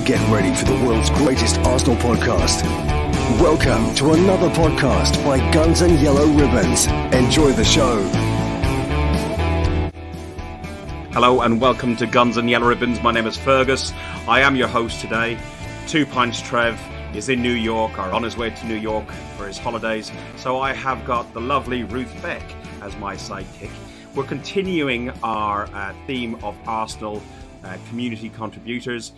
Get ready for the world's greatest Arsenal podcast. Welcome to another podcast by Guns and Yellow Ribbons. Enjoy the show. Hello and welcome to Guns and Yellow Ribbons. My name is Fergus. I am your host today. 2 Pints Trev is in New York, or on his way to New York for his holidays. So I have got the lovely Ruth Beck as my sidekick. We're continuing our theme of Arsenal community contributors.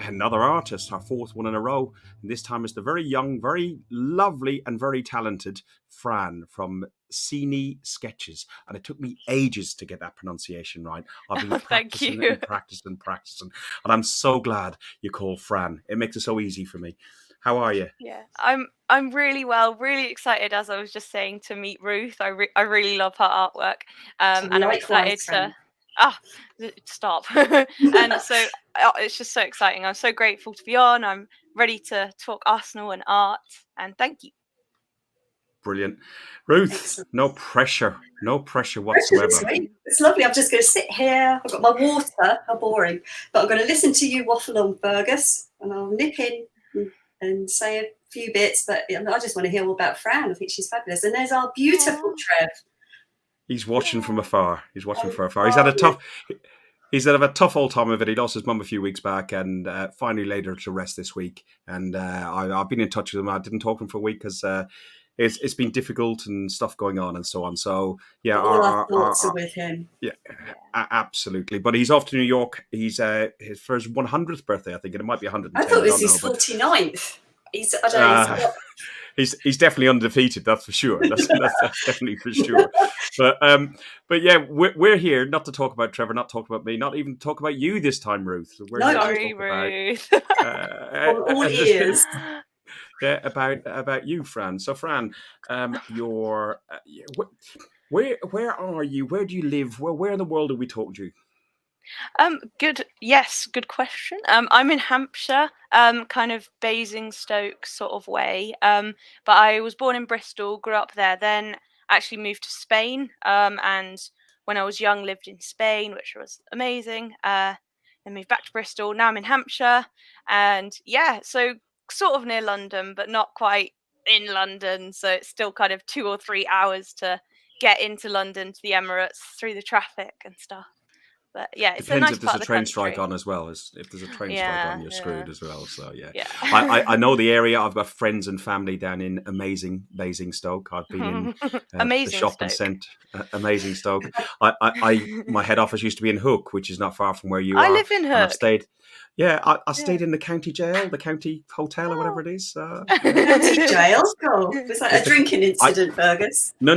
Another artist, our fourth one in a row. And this time it's the very young, very lovely and very talented Fran from SeneSketches. And it took me ages to get that pronunciation right. I've been practicing and practicing. And I'm so glad you called Fran. It makes it so easy for me. How are you? Yeah, I'm really well, really excited, as I was just saying, to meet Ruth. I really love her artwork. And I'm excited to... stop. And so it's just so exciting. I'm so grateful to be on. I'm ready to talk Arsenal and art, and thank you. Brilliant. Ruth, excellent. No pressure whatsoever. It's lovely. I'm just going to sit here. I've got my water. How boring. But I'm going to listen to you waffle on, Fergus, and I'll nip in and say a few bits, but I just want to hear all about Fran. I think she's fabulous. And there's our beautiful Trev. He's watching from afar. He's had a tough old time of it. He lost his mum a few weeks back and finally laid her to rest this week. And I've been in touch with him. I didn't talk to him for a week because it's been difficult and stuff going on and so on. So, yeah. All our thoughts are with him. Yeah, absolutely. But he's off to New York. He's for his 100th birthday, I think. And it might be 110. I thought it was his 49th. He's definitely undefeated, that's for sure. That's definitely for sure. But yeah, we're here not to talk about Trevor, not talk about me, not even talk about you this time, Ruth. Sorry, Ruth. All ears. Yeah, about you, Fran. So, Fran, you're where are you? Where do you live? Where in the world are we talking to you? Good question. I'm in Hampshire, kind of Basingstoke sort of way. But I was born in Bristol, grew up there, then actually moved to Spain. And when I was young, lived in Spain, which was amazing. Then moved back to Bristol. Now I'm in Hampshire, and yeah, so sort of near London, but not quite in London. So it's still kind of 2 or 3 hours to get into London to the Emirates through the traffic and stuff. But yeah, it's depends a nice if there's a train strike on as well. If there's a train strike on, you're screwed as well. So yeah. I know the area. I've got friends and family down in amazing Basingstoke. I've been in the shop and sent amazing Stoke. My head office used to be in Hook, which is not far from where you are. I live in Hook. I've stayed. Yeah, I stayed in the county jail, the county hotel or whatever it is. County jail? Oh, was that a drinking incident, Fergus? No.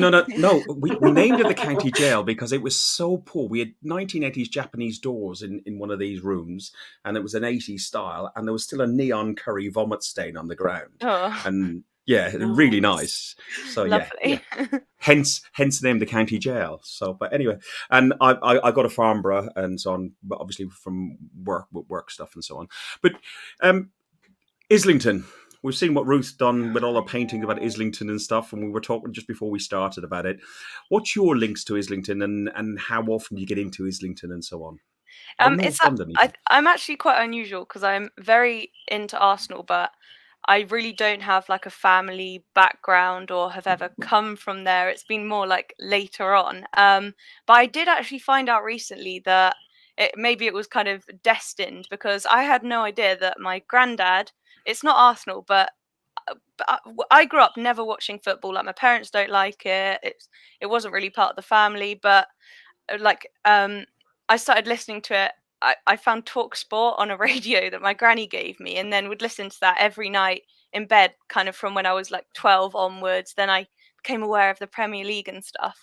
We named it the county jail because it was so poor. We had 1980s Japanese doors in one of these rooms, and it was an 80s style, and there was still a neon curry vomit stain on the ground. Oh. And yeah, really nice. So lovely. Yeah. Hence the name, the county jail. So, but anyway, and I got a Farnborough and so on, but obviously from work stuff and so on. But Islington, we've seen what Ruth's done with all her paintings about Islington and stuff, and we were talking just before we started about it. What's your links to Islington, and how often do you get into Islington and so on? I'm actually quite unusual because I'm very into Arsenal, but I really don't have like a family background or have ever come from there. It's been more like later on. But I did actually find out recently that maybe it was kind of destined, because I had no idea that my granddad, it's not Arsenal, but I grew up never watching football. Like, my parents don't like it. It wasn't really part of the family, but like I started listening to it. I found Talk Sport on a radio that my granny gave me, and then would listen to that every night in bed, kind of from when I was like 12 onwards. Then I became aware of the Premier League and stuff.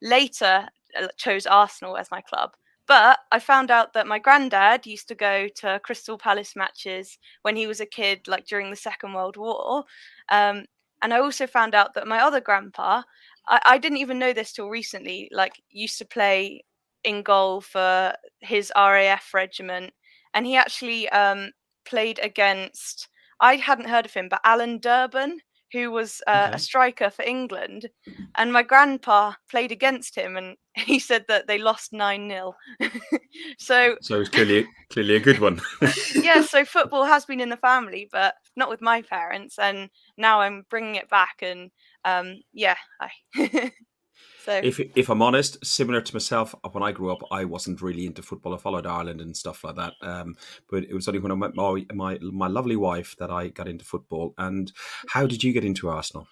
Later, chose Arsenal as my club. But I found out that my granddad used to go to Crystal Palace matches when he was a kid, like during the Second World War. And I also found out that my other grandpa, I didn't even know this till recently, like used to play in goal for his RAF regiment, and he actually played against, I hadn't heard of him, but Alan Durban, who was a striker for England, and my grandpa played against him, and he said that they lost 9-0. So it's clearly a good one. yeah, so football has been in the family, but not with my parents, and now I'm bringing it back. And yeah, so if I'm honest, similar to myself, when I grew up, I wasn't really into football. I followed Ireland and stuff like that. But it was only when I met my lovely wife that I got into football. And how did you get into Arsenal?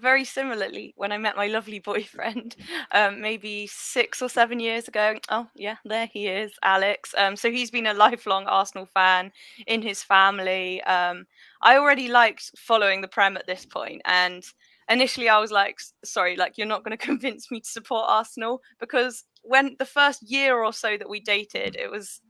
very similarly, when I met my lovely boyfriend, maybe 6 or 7 years ago. Oh yeah, there he is, Alex. So he's been a lifelong Arsenal fan in his family. I already liked following the Prem at this point, and initially I was like, sorry, like you're not going to convince me to support Arsenal, because when the first year or so that we dated, it was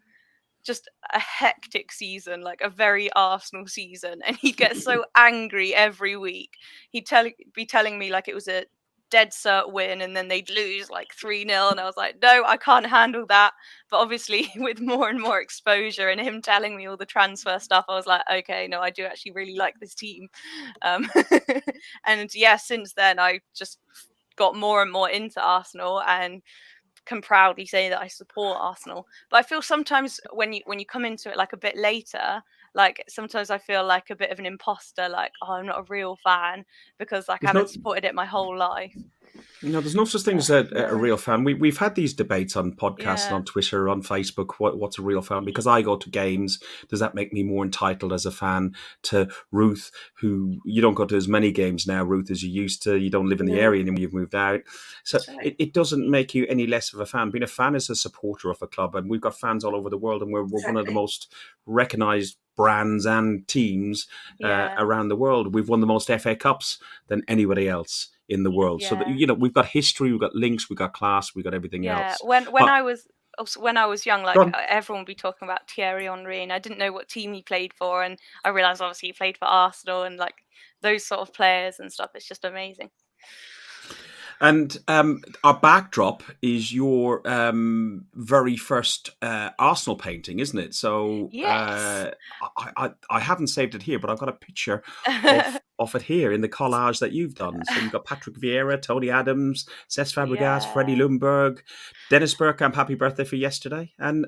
just a hectic season, like a very Arsenal season, and he'd get so angry every week. He'd be telling me like it was a dead cert win, and then they'd lose like 3-0, and I was like, no, I can't handle that. But obviously, with more and more exposure and him telling me all the transfer stuff, I was like, okay, no, I do actually really like this team. And yeah, since then I just got more and more into Arsenal, and can proudly say that I support Arsenal. But I feel sometimes when you come into it like a bit later, like sometimes I feel like a bit of an imposter, like, oh, I'm not a real fan because like I There's haven't no supported it my whole life. there's no such thing as a real fan. We've had these debates on podcasts and Yeah. on Twitter, on Facebook. What's a real fan? Because I go to games, does that make me more entitled as a fan to Ruth, who you don't go to as many games now, Ruth, as you used to? You don't live in the area anymore. You've moved out, so it doesn't make you any less of a fan. Being a fan is a supporter of a club, and we've got fans all over the world, and we're one of the most recognised brands and teams around the world. We've won the most FA Cups than anybody else in the world. So that, we've got history, we've got links, we've got class, we've got everything else. When I was young, like everyone would be talking about Thierry Henry, and I didn't know what team he played for, and I realised obviously he played for Arsenal, and like those sort of players and stuff. It's just amazing. And our backdrop is your very first Arsenal painting, isn't it? So yes. I haven't saved it here, but I've got a picture of it here in the collage that you've done. So you've got Patrick Vieira, Tony Adams, Cesc Fabregas, Freddie Ljungberg, Dennis Bergkamp. Happy birthday for yesterday! And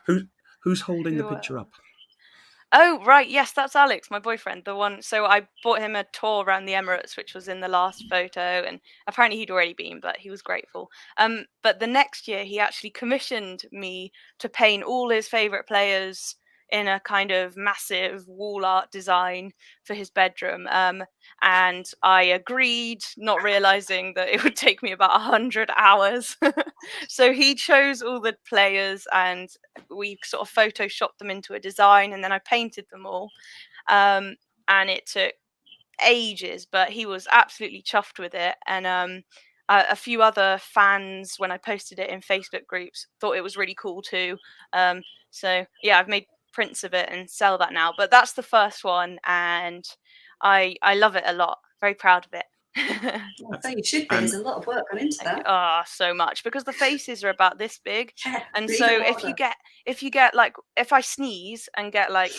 who's holding the picture up? Oh, right. Yes, that's Alex, my boyfriend, the one. So I bought him a tour around the Emirates, which was in the last photo. And apparently he'd already been, but he was grateful. But the next year, he actually commissioned me to paint all his favorite players in a kind of massive wall art design for his bedroom. And I agreed, not realizing that it would take me about 100 hours. So he chose all the players, and we sort of photoshopped them into a design, and then I painted them all. And it took ages, but he was absolutely chuffed with it. And a few other fans, when I posted it in Facebook groups, thought it was really cool too. So yeah, I've made prints of it and sell that now. But that's the first one, and I love it a lot. Very proud of it. So you should be. There's a lot of work gone into that. Oh, so much, because the faces are about this big, and really so if you get like, if I sneeze and get like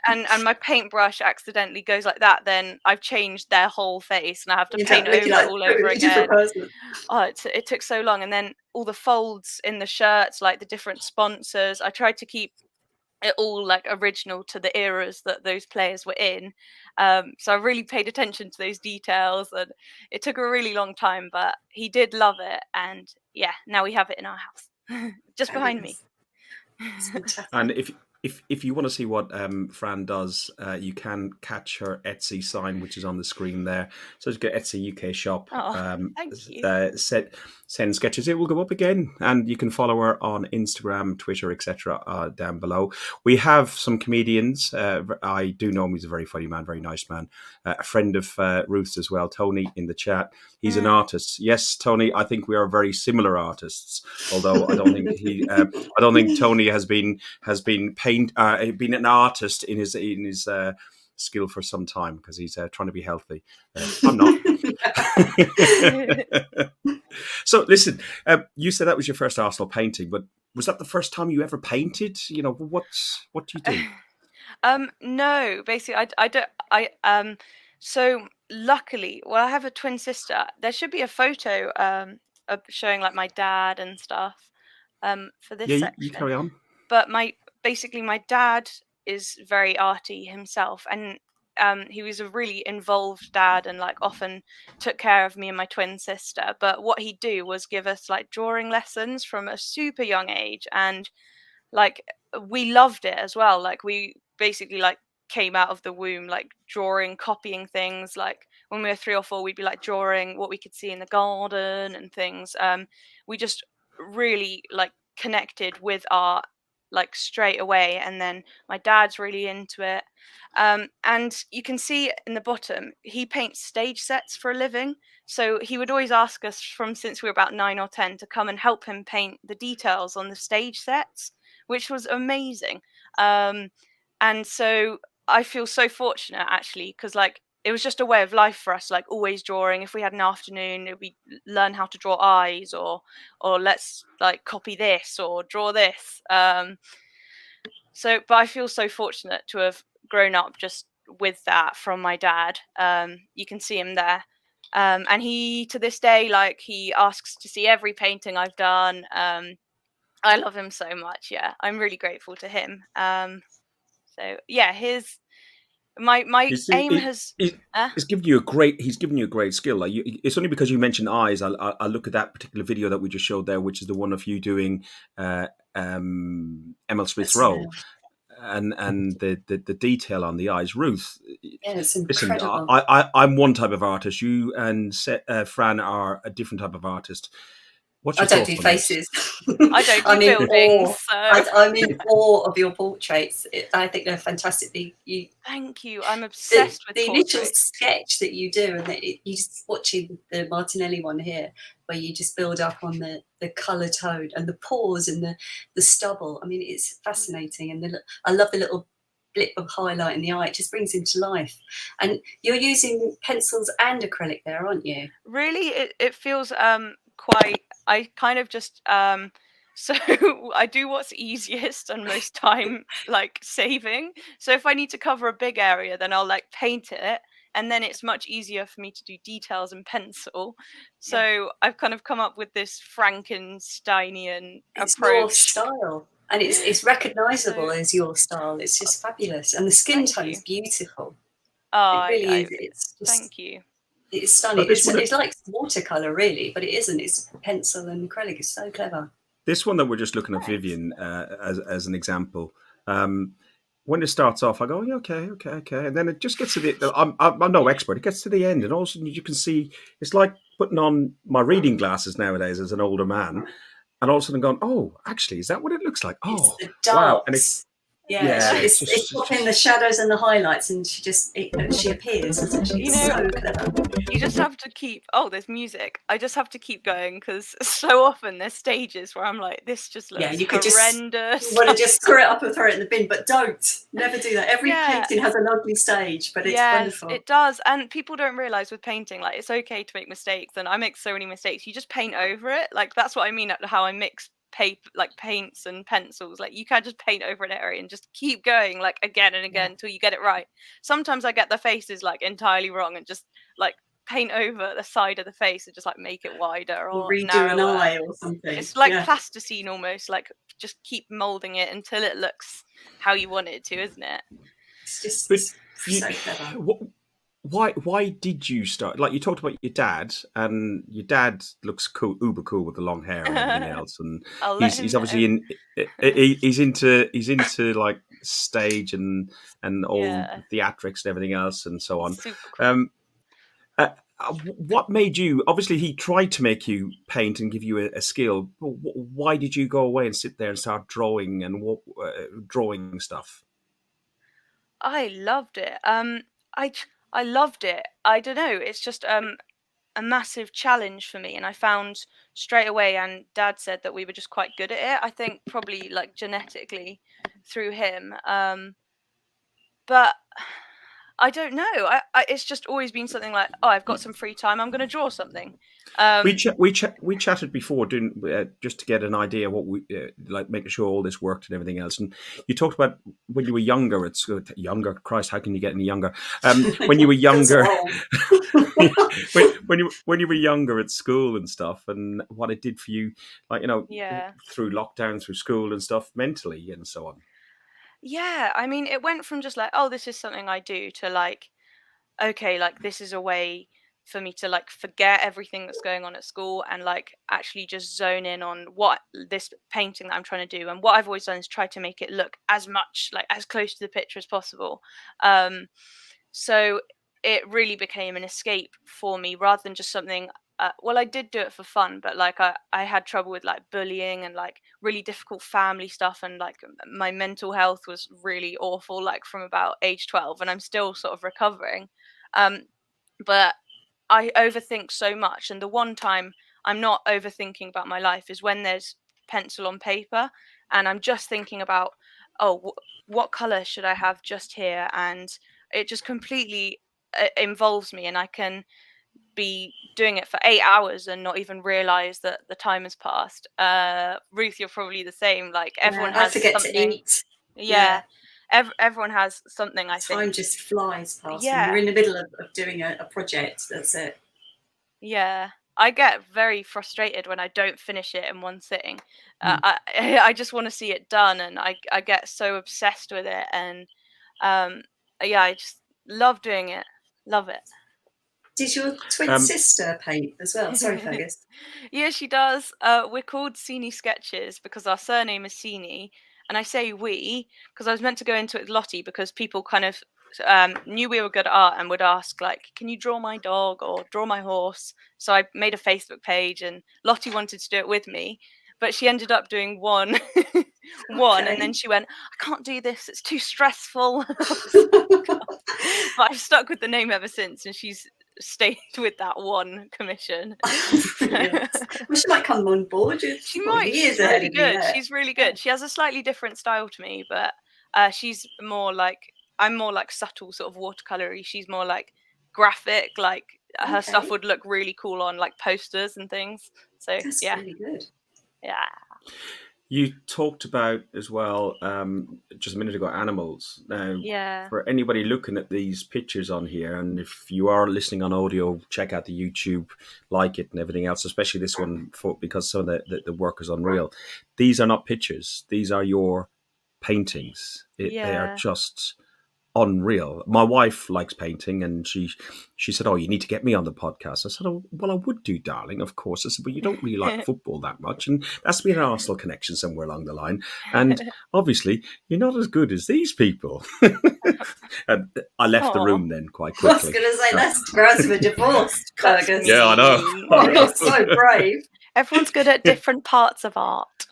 and my paintbrush accidentally goes like that, then I've changed their whole face and I have to paint over like, all over again. Oh, it took so long. And then all the folds in the shirts, like the different sponsors, I tried to keep it all like original to the eras that those players were in. So I really paid attention to those details, and it took a really long time, but he did love it. And yeah, now we have it in our house, just behind me. And if you want to see what Fran does, you can catch her Etsy sign, which is on the screen there. So just go Etsy UK shop. Thank you. SeneSketches. It will go up again, and you can follow her on Instagram, Twitter, etc. Down below. We have some comedians. I do know him. He's a very funny man, very nice man. A friend of Ruth's as well, Tony, in the chat. He's an artist. Yes, Tony. I think we are very similar artists. Although I don't think I don't think Tony has been been an artist in his skill for some time, because he's trying to be healthy. I'm not. So listen, you said that was your first Arsenal painting, but was that the first time you ever painted? You know, what do you do? No, basically I don't. So luckily, well, I have a twin sister. There should be a photo showing like my dad and stuff for this Yeah, section. you carry on. But my dad is very arty himself, and he was a really involved dad and like often took care of me and my twin sister. But what he'd do was give us like drawing lessons from a super young age, and like we loved it as well. Like we basically like came out of the womb like drawing, copying things. Like when we were 3 or 4, we'd be like drawing what we could see in the garden and things. We just really like connected with art like straight away, and then my dad's really into it. And you can see in the bottom he paints stage sets for a living, so he would always ask us from since we were about 9 or 10 to come and help him paint the details on the stage sets, which was amazing. And so I feel so fortunate actually, because like it was just a way of life for us, like always drawing. If we had an afternoon, we learn how to draw eyes, or let's like copy this or draw this. So, but I feel so fortunate to have grown up just with that from my dad. You can see him there. And he, to this day, like he asks to see every painting I've done. I love him so much. Yeah, I'm really grateful to him. So yeah, my aim has. He's given you a great skill. Like it's only because you mentioned eyes. I look at that particular video that we just showed there, which is the one of you doing Emil Smith's role, and the detail on the eyes. Ruth, it's listen, incredible. I'm one type of artist. You and Fran are a different type of artist. I don't do faces. I don't do buildings. I'm in awe of your portraits. I think they're fantastic. Thank you. I'm obsessed with the portraits. initial sketch that you do, and you just watching the Martinelli one here, where you just build up on the colour tone and the pores and the stubble. I mean, it's fascinating, and I love the little blip of highlight in the eye. It just brings him to life. And you're using pencils and acrylic there, aren't you? Really, it feels quite. I kind of just so I do what's easiest and most time like saving. So if I need to cover a big area, then I'll like paint it, and then it's much easier for me to do details in pencil. So I've kind of come up with this Frankensteinian approach. Your style, and it's recognisable as your style. It's just fabulous, and the skin tone is beautiful. Oh, it really is. It's just, thank you. It's stunning. It's like watercolour, really, but it isn't. It's pencil and acrylic. It's so clever. This one that we're just looking at, Vivian, as an example. When it starts off, I go, yeah, okay, and then it just gets to the. I'm no expert. It gets to the end, and all of a sudden you can see it's like putting on my reading glasses nowadays as an older man, and all of a sudden going, oh, actually, is that what it looks like? Oh, it's the wow! And it's putting the shadows and the highlights, and she appears. It's so clever. You just have to keep. Oh, there's music. I just have to keep going, because so often there's stages where I'm like, this just looks you could horrendous. You want to just screw it up and throw it in the bin, but don't. Never do that. Every painting has an ugly stage, but it's wonderful. It does, and people don't realise with painting, like it's okay to make mistakes, and I make so many mistakes. You just paint over it. Like that's what I mean. How I mix paper, like paints and pencils. Like you can't just paint over an area and just keep going like again and again until you get it right. Sometimes I get the faces like entirely wrong and just like paint over the side of the face and just like make it wider or redo an eye or something. It's like plasticine almost, like just keep molding it until it looks how you want it to, isn't it? It's just so clever. Why did you start? Like you talked about your dad, and your dad looks cool, uber cool with the long hair and everything else, and he's obviously he's into like stage and all theatrics and everything else and so on. Cool. What made you? Obviously, he tried to make you paint and give you a skill. But why did you go away and sit there and start drawing and drawing stuff? I loved it. I loved it. I don't know. It's just a massive challenge for me, and I found straight away. And Dad said that we were just quite good at it. I think probably like genetically through him. But I don't know. It's just always been something like, oh, I've got some free time, I'm going to draw something. We chatted before, just to get an idea what we like, making sure all this worked and everything else. And you talked about when you were younger at school. Younger, Christ, how can you get any younger? When you were younger, when you were younger at school and stuff, and what it did for you, like through lockdown, through school and stuff, mentally and so on. Yeah, I mean, it went from just like, oh, this is something I do, to like, okay, like this is a way for me to like forget everything that's going on at school and like actually just zone in on what this painting that I'm trying to do. And what I've always done is try to make it look as much like as close to the picture as possible. So it really became an escape for me rather than just something. Well, I did do it for fun, but like I had trouble with like bullying and like really difficult family stuff, and like my mental health was really awful, like from about age 12, and I'm still sort of recovering. But I overthink so much, and the one time I'm not overthinking about my life is when there's pencil on paper, and I'm just thinking about, oh, what color should I have just here, and it just completely involves me, and I can be doing it for 8 hours and not even realize that the time has passed. Ruth, you're probably the same. Like everyone has forget something. to eat. Yeah. Everyone has something, I think. Time just flies past. Yeah. When you're in the middle of doing a project. That's it. Yeah. I get very frustrated when I don't finish it in one sitting. I just want to see it done, and I get so obsessed with it, and yeah, I just love doing it. Love it. Did your twin sister paint as well? Sorry, Fergus. Yeah, she does. We're called SeneSketches because our surname is Sene, and I say we because I was meant to go into it with Lottie because people kind of knew we were good at art and would ask like, "Can you draw my dog or draw my horse?" So I made a Facebook page, and Lottie wanted to do it with me, but she ended up doing one, and then she went, "I can't do this; it's too stressful." But I've stuck with the name ever since, and she's stayed with that one commission. Well, she might come on board. She might. She's really good. She's really good. She has a slightly different style to me, but she's more like, I'm more like subtle sort of watercolory. She's more like graphic. Like her stuff would look really cool on like posters and things. So that's really good. Yeah. You talked about as well just a minute ago animals. Now, for anybody looking at these pictures on here, and if you are listening on audio, check out the YouTube, like it and everything else, especially this one because some of the work is unreal. These are not pictures. These are your paintings. They are just unreal. My wife likes painting, and she said, "Oh, you need to get me on the podcast." I said, "Oh, well, I would do, darling, of course." I said, "But you don't really like football that much, and that's been an Arsenal connection somewhere along the line. And obviously, you're not as good as these people." And I left the room then quite quickly. I was going to say that's grounds for divorce, Fergus. Yeah, I know. Oh, you're so brave. Everyone's good at different parts of art.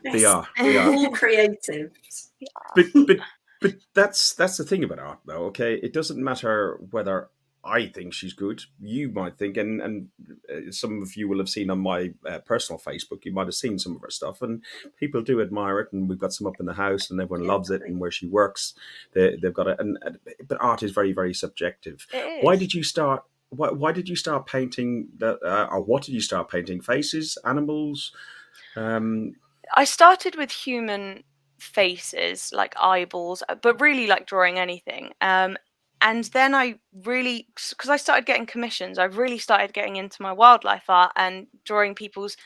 Yes. They are all creative. But that's the thing about art, though. Okay, it doesn't matter whether I think she's good. You might think, and some of you will have seen on my personal Facebook. You might have seen some of her stuff, and people do admire it. And we've got some up in the house, and everyone loves it. And where she works, they've got it. But art is very, very subjective. Why did you start? Why did you start painting or what did you start painting? Faces, animals? I started with human faces, like eyeballs, but really like drawing anything. And then I really, because I started getting commissions, I really started getting into my wildlife art and drawing people's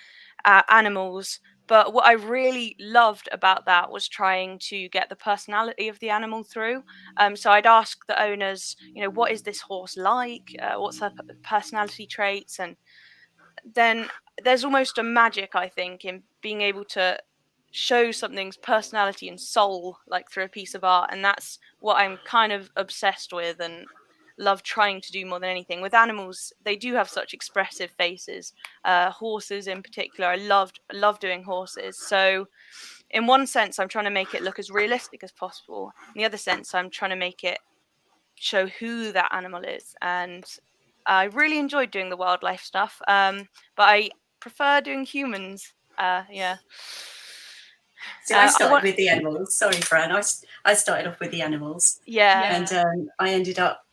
animals. But what I really loved about that was trying to get the personality of the animal through. So I'd ask the owners, what is this horse like? What's her personality traits? And then there's almost a magic, I think, in being able to show something's personality and soul like through a piece of art, and that's what I'm kind of obsessed with and love trying to do more than anything. With animals, they do have such expressive faces. Horses in particular, I love doing horses. So in one sense, I'm trying to make it look as realistic as possible. In the other sense, I'm trying to make it show who that animal is. And I really enjoyed doing the wildlife stuff, but I prefer doing humans. Yeah. See, I started with the animals. Sorry, Fran. I started off with the animals. Yeah. And I ended up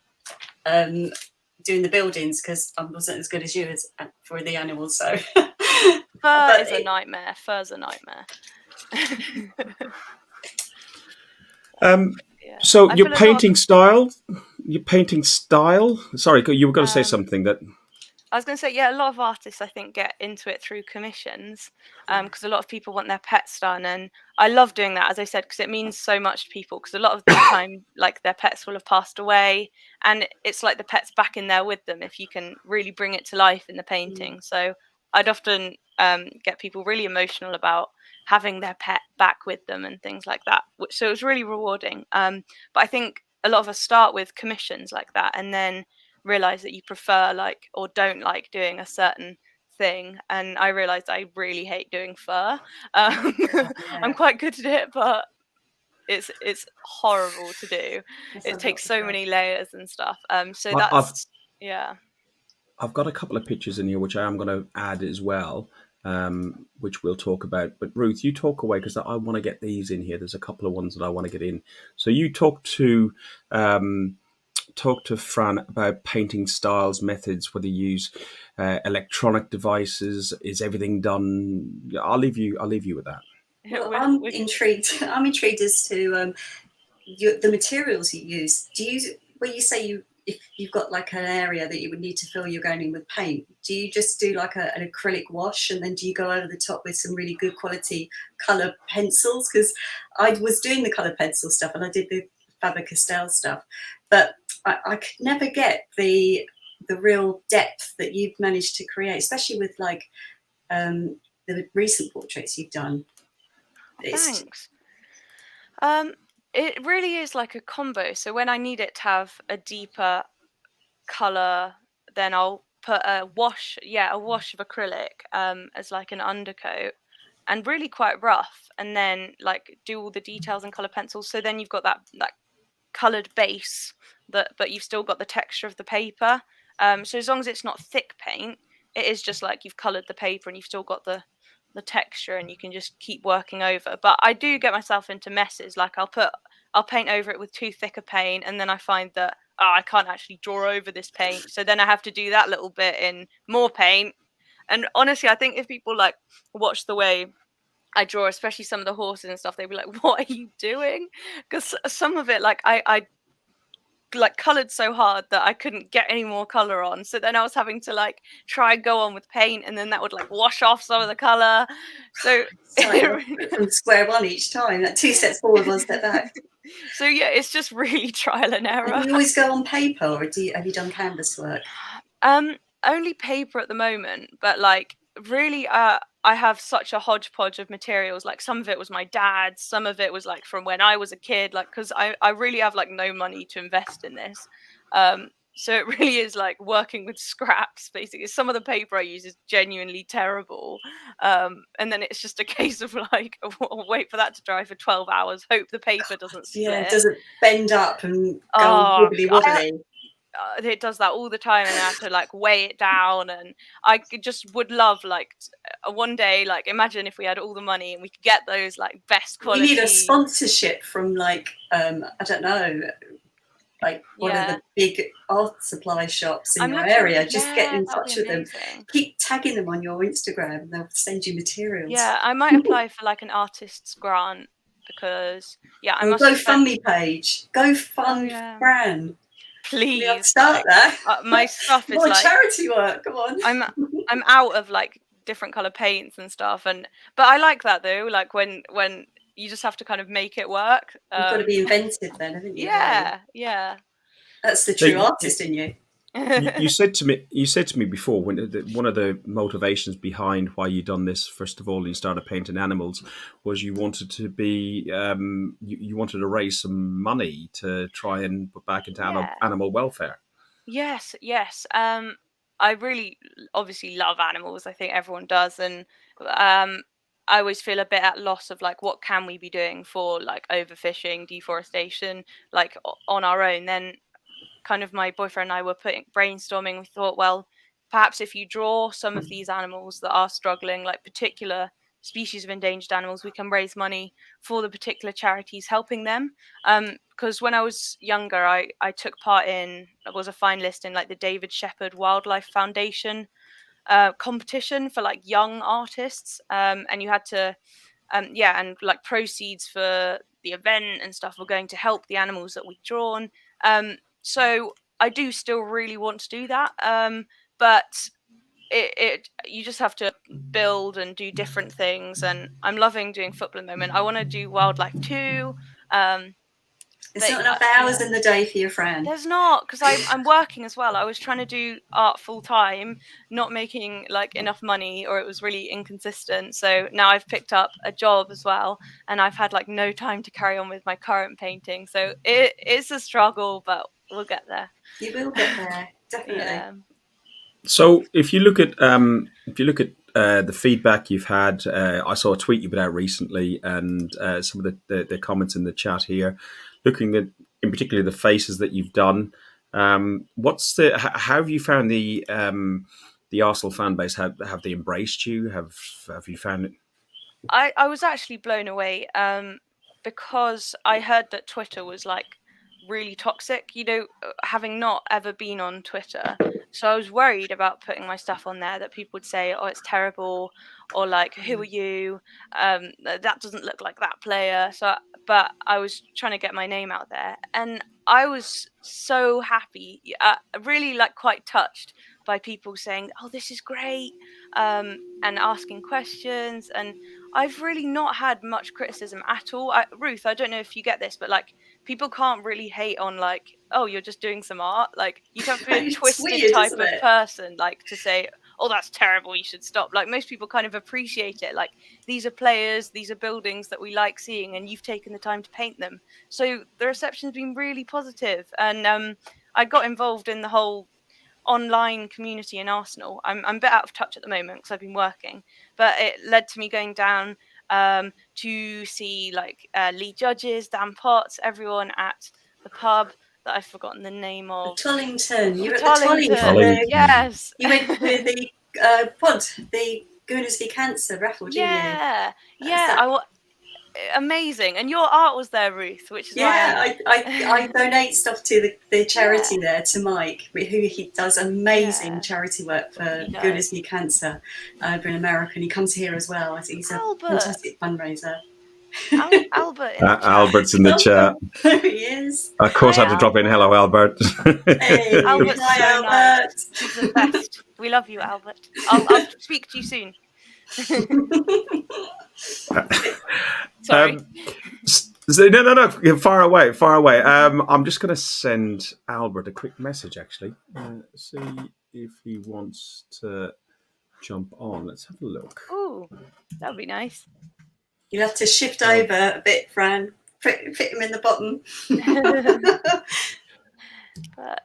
doing the buildings because I wasn't as good as you as for the animals. So Fur is a nightmare. Fur's a nightmare. So your painting style. Sorry, you were going to say something that. I was going to say, a lot of artists, I think, get into it through commissions because a lot of people want their pets done. And I love doing that, as I said, because it means so much to people because a lot of the time, like, their pets will have passed away and it's like the pet's back in there with them if you can really bring it to life in the painting. So I'd often get people really emotional about having their pet back with them and things like that. So it was really rewarding. But I think a lot of us start with commissions like that and then realize that you prefer or don't like doing a certain thing, and I realized I really hate doing fur. I'm quite good at it, but it's horrible to do. It takes so many layers and stuff. So that's I've got a couple of pictures in here which I am going to add as well, which we'll talk about. But Ruth, you talk away because I want to get these in here. There's a couple of ones that I want to get in. So you talk to Fran about painting styles, methods, whether you use electronic devices. Is everything done? I'll leave you with that. Well, I'm intrigued. I'm intrigued as to the materials you use. Do you, when you say if you've got like an area that you would need to fill your going in with paint, do you just do like an acrylic wash and then do you go over the top with some really good quality colour pencils? Because I was doing the colour pencil stuff and I did the Faber-Castell stuff, but I could never get the real depth that you've managed to create, especially with like the recent portraits you've done. Thanks. It really is like a combo. So when I need it to have a deeper color, then I'll put a wash of acrylic as like an undercoat and really quite rough, and then like do all the details and color pencils. So then you've got that colored base but you've still got the texture of the paper. So as long as it's not thick paint, it is just like you've colored the paper and you've still got the texture and you can just keep working over. But I do get myself into messes. Like I'll paint over it with too thick a paint and then I find that I can't actually draw over this paint, so then I have to do that little bit in more paint. And honestly, I think if people like watch the way I draw, especially some of the horses and stuff, they'd be like, what are you doing? Because some of it, like I like colored so hard that I couldn't get any more color on, so then I was having to like try and go on with paint, and then that would like wash off some of the color. So from square one each time, like 2 steps forward, 1 step back. So it's just really trial and error. And you always go on paper, or have you done canvas work? Only paper at the moment, but like really I have such a hodgepodge of materials. Like some of it was my dad's, some of it was like from when I was a kid, like because I really have like no money to invest in this. So it really is like working with scraps, basically. Some of the paper I use is genuinely terrible. And then it's just a case of like, wait for that to dry for 12 hours, hope the paper doesn't split. Yeah, it doesn't bend up and go wobbly wobbly. It does that all the time, and I have to like weigh it down. And I just would love like one day, like imagine if we had all the money and we could get those like best quality. We need a sponsorship from like I don't know, like one of the big art supply shops in your area. Just get in touch with them. Keep tagging them on your Instagram and they'll send you materials. Yeah, I might apply for like an artist's grant because I must GoFundMe page. Fran. Please start there. My stuff is more like charity work. Come on. I'm out of like different color paints and stuff, but I like that though. Like when you just have to kind of make it work. You've got to be inventive then, haven't you? Yeah. That's the true artist in you. You said to me before, when one of the motivations behind why you done this, first of all, you started painting animals, was you wanted to be you wanted to raise some money to try and put back into animal welfare. Yes. I really obviously love animals. I think everyone does, and I always feel a bit at loss of like what can we be doing for like overfishing, deforestation, like on our own. Then kind of my boyfriend and I were brainstorming. We thought, well, perhaps if you draw some of these animals that are struggling, like particular species of endangered animals, we can raise money for the particular charities helping them. Because when I was younger, I took part I was a finalist in like the David Shepherd Wildlife Foundation competition for like young artists, and you had to and like proceeds for the event and stuff were going to help the animals that we'd drawn. So I do still really want to do that, but you just have to build and do different things, and I'm loving doing football at the moment. I want to do wildlife too. There's not enough hours in the day for your friend. There's not, because I'm working as well. I was trying to do art full time, not making like enough money, or it was really inconsistent. So now I've picked up a job as well, and I've had like no time to carry on with my current painting. So it's a struggle, but we'll get there. You will get there, definitely. Yeah. So if you look at the feedback you've had, I saw a tweet you put out recently, and some of the comments in the chat here, looking at in particular the faces that you've done. How have you found the Arsenal fan base? Have they embraced you? Have you found it? I was actually blown away because I heard that Twitter was like really toxic, having not ever been on Twitter. So I was worried about putting my stuff on there that people would say, oh, it's terrible, or like, who are you? That doesn't look like that player. But I was trying to get my name out there, and I was so happy, really like quite touched by people saying, oh, this is great, and asking questions. And I've really not had much criticism at all. Ruth, I don't know if you get this, but like, people can't really hate on like, oh, you're just doing some art. Like, you have to be a twisted type of person, like, to say, oh, that's terrible, you should stop. Like, most people kind of appreciate it. Like, these are players, these are buildings that we like seeing, and you've taken the time to paint them. So the reception's been really positive. And I got involved in the whole online community in Arsenal. I'm a bit out of touch at the moment because I've been working, but it led to me going down to see like Lee Judges, Dan Potts, everyone at the pub that I've forgotten the name of. Tullington. You were at the Tullington. Yes. You went to the the Gooners v Cancer raffle, didn't you? Yeah. Amazing. And your art was there, Ruth, which is why I donate stuff to the charity there, to Mike, who he does amazing charity work for Gooners v Cancer over in America, and he comes here as well. He's a fantastic fundraiser. Albert Albert's in the chat. There he is. Of course, I had to drop in. Hello, Albert. Hey, Albert's hi, so Albert. Nice. He's the best. We love you, Albert. I'll speak to you soon. Sorry. No, far away. I'm just going to send Albert a quick message, actually. See if he wants to jump on. Let's have a look. Ooh, that would be nice. You'll have to shift over a bit, Fran. Fit him in the bottom.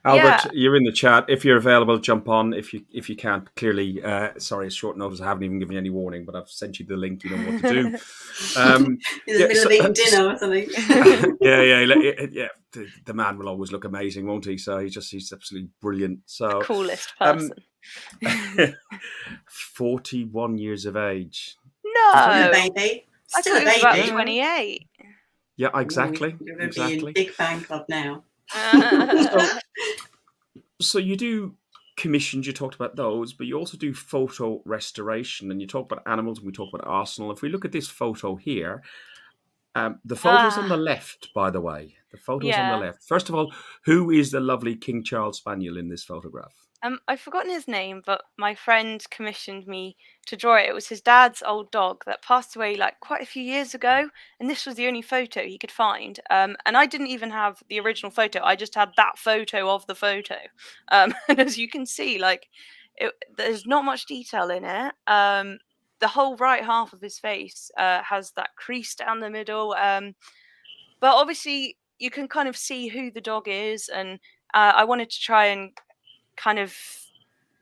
Albert, you're in the chat. If you're available, jump on. If you can't, clearly, sorry, it's short notice. I haven't even given you any warning, but I've sent you the link. You know what to do. In the middle of eating dinner or something. Yeah. The man will always look amazing, won't he? So he's absolutely brilliant. So the coolest person. 41 years of age. No, still a baby. I thought he was about 28. Yeah, exactly. You're going to be in big fan club now. So you do commissions, you talked about those, but you also do photo restoration, and you talk about animals, and we talk about Arsenal. If we look at this photo here, the photo's on the left, by the way. The photo's on the left. First of all, who is the lovely King Charles Spaniel in this photograph? I've forgotten his name, but my friend commissioned me to draw it. It was his dad's old dog that passed away like quite a few years ago, and this was the only photo he could find. And I didn't even have the original photo. I just had that photo of the photo. And as you can see, like, there's not much detail in it. The whole right half of his face has that crease down the middle. But obviously, you can kind of see who the dog is, and I wanted to try and kind of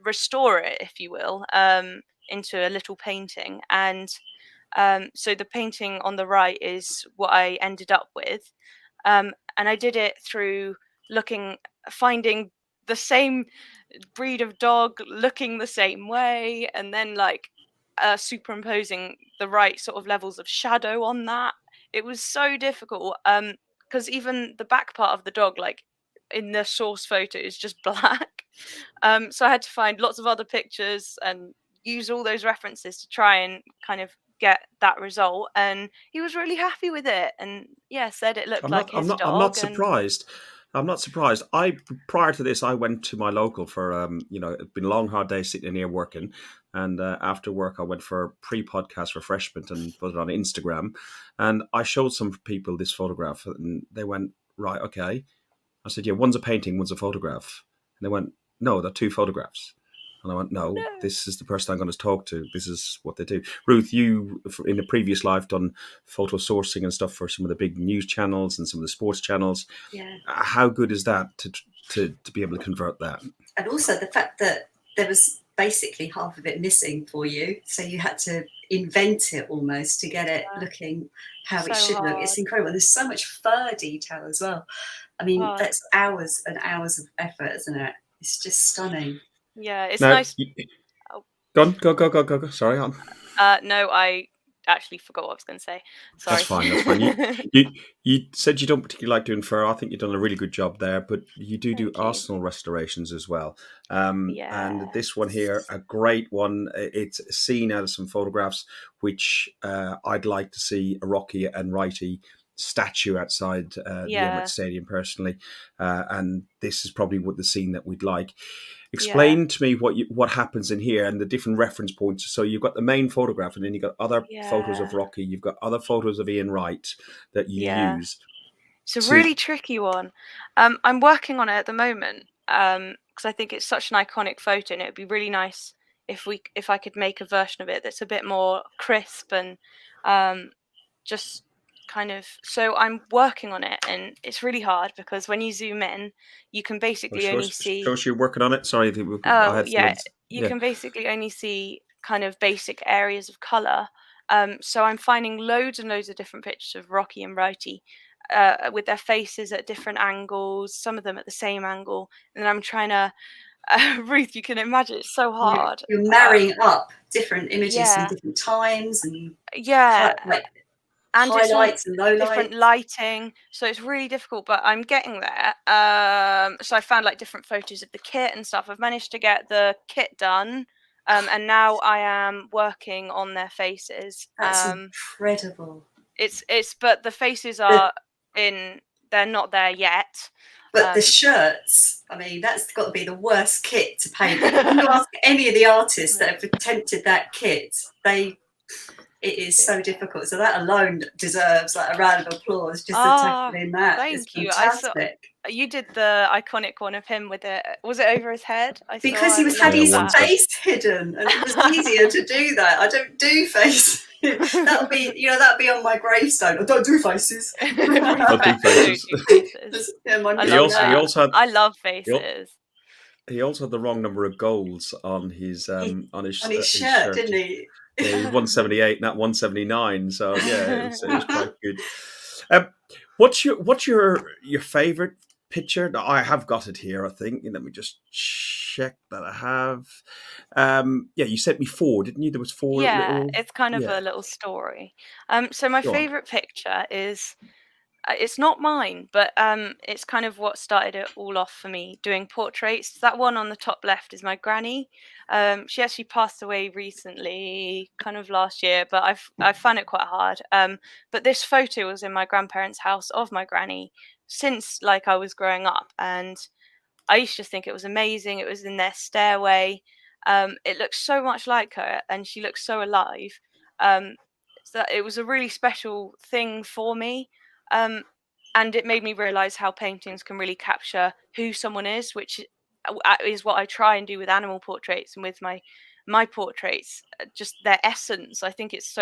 restore it, if you will, into a little painting. And so the painting on the right is what I ended up with. And I did it through finding the same breed of dog looking the same way, and then like superimposing the right sort of levels of shadow on that. It was so difficult, because even the back part of the dog, like in the source photo, is just black. So I had to find lots of other pictures and use all those references to try and kind of get that result. And he was really happy with it, and yeah, said it looked like his I'm dog. not surprised. I'm not surprised. Prior to this, I went to my local for it'd been a long, hard day sitting in here working, and after work, I went for a pre-podcast refreshment and put it on Instagram, and I showed some people this photograph, and they went, right, okay. I said, yeah, one's a painting, one's a photograph, and they went, no, they're two photographs. And I went, no, this is the person I'm going to talk to. This is what they do. Ruth, you, in a previous life, done photo sourcing and stuff for some of the big news channels and some of the sports channels. Yeah. How good is that to be able to convert that? And also the fact that there was basically half of it missing for you. So you had to invent it almost to get it looking how it should look. It's incredible. There's so much fur detail as well. I mean, that's hours and hours of effort, isn't it? It's just stunning. Yeah, it's nice. Go on. Sorry, on. No, I actually forgot what I was going to say. Sorry. That's fine. You said you don't particularly like doing fur. I think you've done a really good job there, but you do Arsenal restorations as well. And this one here, a great one. It's seen out of some photographs, which I'd like to see a Rocky and Wrighty statue outside the Emirates Stadium personally. And this is probably what the scene that we'd like. Explain to me what happens in here and the different reference points. So you've got the main photograph, and then you've got other photos of Rocky. You've got other photos of Ian Wright that you use. It's a really tricky one. I'm working on it at the moment because I think it's such an iconic photo, and it would be really nice if I could make a version of it that's a bit more crisp and just kind of. So I'm working on it, and it's really hard because when you zoom in, you can basically only see. Show us you're working on it. Sorry, you can basically only see kind of basic areas of color. So I'm finding loads and loads of different pictures of Rocky and Wrighty with their faces at different angles, some of them at the same angle, and then I'm trying to. Ruth, you can imagine it's so hard. You're marrying up different images from different times and and highlights and lowlights, different lighting, so it's really difficult, but I'm getting there. So I found like different photos of the kit and stuff. I've managed to get the kit done, and now I am working on their faces. That's incredible. But the faces are they're not there yet. But the shirts, I mean, that's got to be the worst kit to paint. When you ask any of the artists that have attempted that kit, it is so difficult. So that alone deserves like a round of applause just to tackling that. Thank you. You did the iconic one of him with it. Was it over his head? Because he had his face hidden, and it was easier to do that. I don't do face. That'll be on my gravestone. I don't do faces. I do faces. I love faces. He also had the wrong number of goals on his shirt, didn't he? Yeah, he was 178, not 179. So yeah, it was quite good. What's your favourite picture? I have got it here, I think. Let me just check that I have. You sent me 4, didn't you? There was 4. Yeah, it's kind of a little story. So my favourite picture is. It's not mine, but it's kind of what started it all off for me doing portraits. That one on the top left is my granny. She actually passed away recently, kind of last year, but I found it quite hard. But this photo was in my grandparents' house of my granny since like I was growing up, and I used to just think it was amazing. It was in their stairway. It looks so much like her, and she looks so alive. So it was a really special thing for me. And it made me realize how paintings can really capture who someone is, which is what I try and do with animal portraits and with my portraits, just their essence. I think it's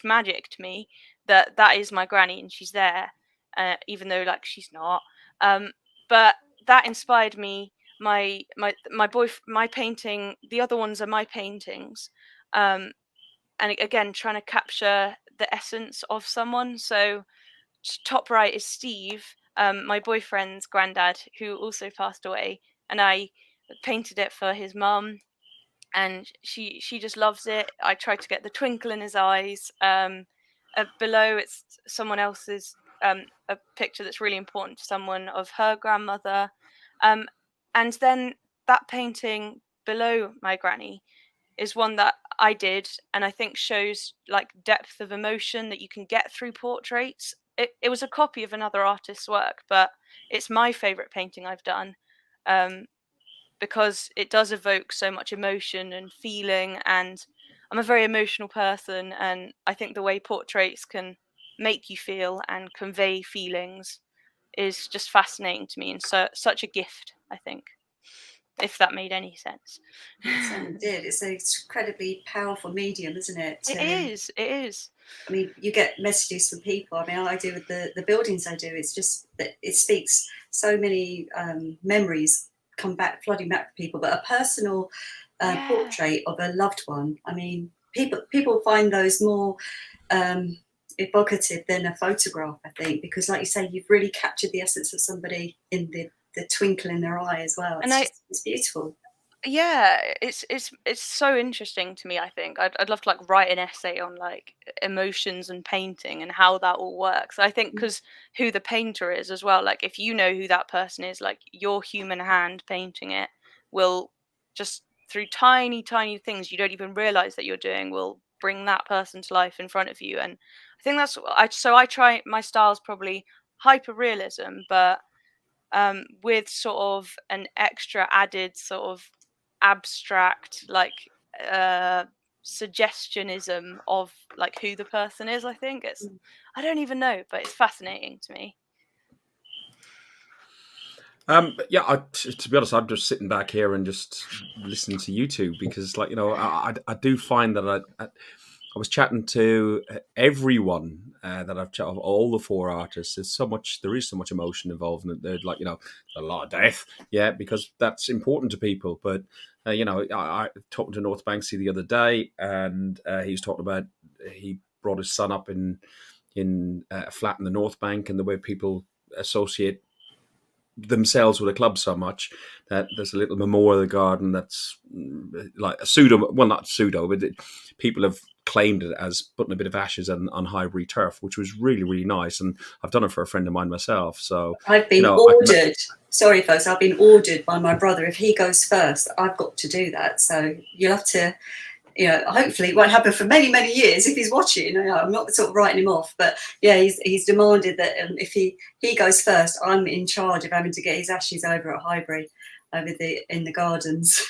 magic to me that is my granny and she's there, even though like she's not. But that inspired me. My painting. The other ones are my paintings. And again, trying to capture the essence of someone. So top right is Steve, my boyfriend's granddad, who also passed away, and I painted it for his mum. and she just loves it. I try to get the twinkle in his eyes. Below, it's someone else's a picture that's really important to someone of her grandmother, and then that painting below my granny is one that I did, and I think shows like depth of emotion that you can get through portraits. It was a copy of another artist's work, but it's my favorite painting I've done, because it does evoke so much emotion and feeling, and I'm a very emotional person, and I think the way portraits can make you feel and convey feelings is just fascinating to me, and such a gift, I think, if that made any sense. It certainly did. It's an incredibly powerful medium, isn't it? It is. I mean, you get messages from people. I mean, I do with the buildings I do. It's just that it speaks so many memories come back, flooding back to people. But a personal portrait of a loved one, I mean, people find those more evocative than a photograph, I think, because like you say, you've really captured the essence of somebody in the twinkle in their eye as well. It's beautiful. Yeah, it's so interesting to me. I think I'd love to like write an essay on like emotions and painting and how that all works. I think because who the painter is as well, like if you know who that person is, like your human hand painting it will just through tiny things you don't even realize that you're doing will bring that person to life in front of you. And I think that's I try, my style's probably hyper realism, but with sort of an extra added sort of abstract like suggestionism of like who the person is. I think I don't even know, but it's fascinating to me. To be honest, I'm just sitting back here and just listening to you two because, like, you know, I do find that I was chatting to everyone that I've chatted, all the four artists. There is so much emotion involved in it. There's like, you know, a lot of death, because that's important to people. But you know, I talking to North Banksy the other day, and he was talking about he brought his son up in a flat in the North Bank, and the way people associate themselves with a club so much that there's a little memorial garden that's like a pseudo, well, not pseudo, but people have claimed it as putting a bit of ashes on Highbury turf, which was really, really nice. And I've done it for a friend of mine myself. So I've been ordered. Sorry, folks, I've been ordered by my brother. If he goes first, I've got to do that. So you'll have to, you know, hopefully it won't happen for many, many years if he's watching. You know, I'm not sort of writing him off, but yeah, he's demanded that if he goes first, I'm in charge of having to get his ashes over at Highbury, in the gardens.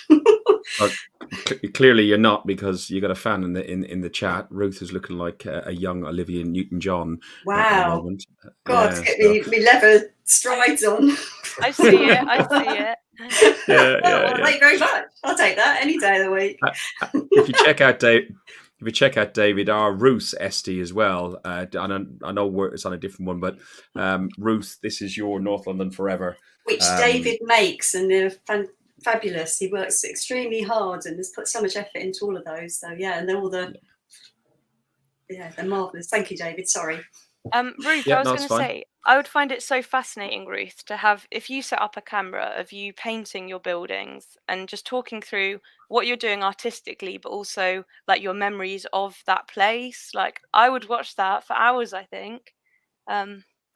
Clearly you're not, because you got a fan in the chat. Ruth is looking like a young Olivia Newton-John. Wow! At the moment. God, get me leather strides on. I see it. Well, thank you very much. I'll take that any day of the week. If you check out David, our Ruth Esty as well. I know it's on a different one, but Ruth, this is your North London Forever, which David makes, and they're fabulous. He works extremely hard and has put so much effort into all of those. So yeah, and they're all they're marvelous. Thank you, David. Sorry. Ruth, I was going to say, I would find it so fascinating, Ruth, to have, if you set up a camera of you painting your buildings and just talking through what you're doing artistically, but also like your memories of that place. Like I would watch that for hours, I think.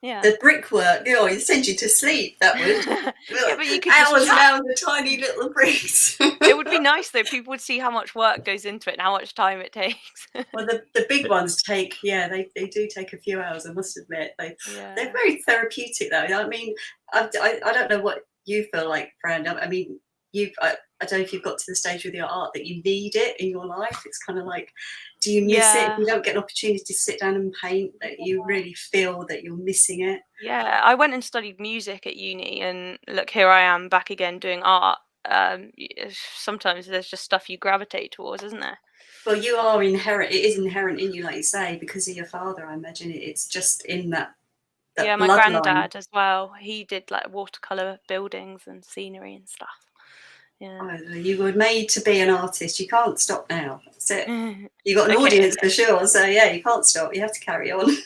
Yeah. The brickwork, it send you to sleep. That would. Yeah, but you could hours and hours of tiny little bricks. It would be nice though. People would see how much work goes into it and how much time it takes. Well, the big ones take, they do take a few hours. I must admit, they're very therapeutic though. I mean, I don't know what you feel like, Fran. I mean, I don't know if you've got to the stage with your art that you need it in your life. It's kind of like, do you miss it if you don't get an opportunity to sit down and paint, that you really feel that you're missing it? Yeah, I went and studied music at uni, and look, here I am back again doing art. Sometimes there's just stuff you gravitate towards, isn't there? Well, you are inherent. It is inherent in you, like you say, because of your father. I imagine it's just in that yeah, my granddad as well. He did like watercolor buildings and scenery and stuff. Yeah. Oh, you were made to be an artist. You can't stop now. That's it. You got an audience for sure. So yeah, you can't stop. You have to carry on.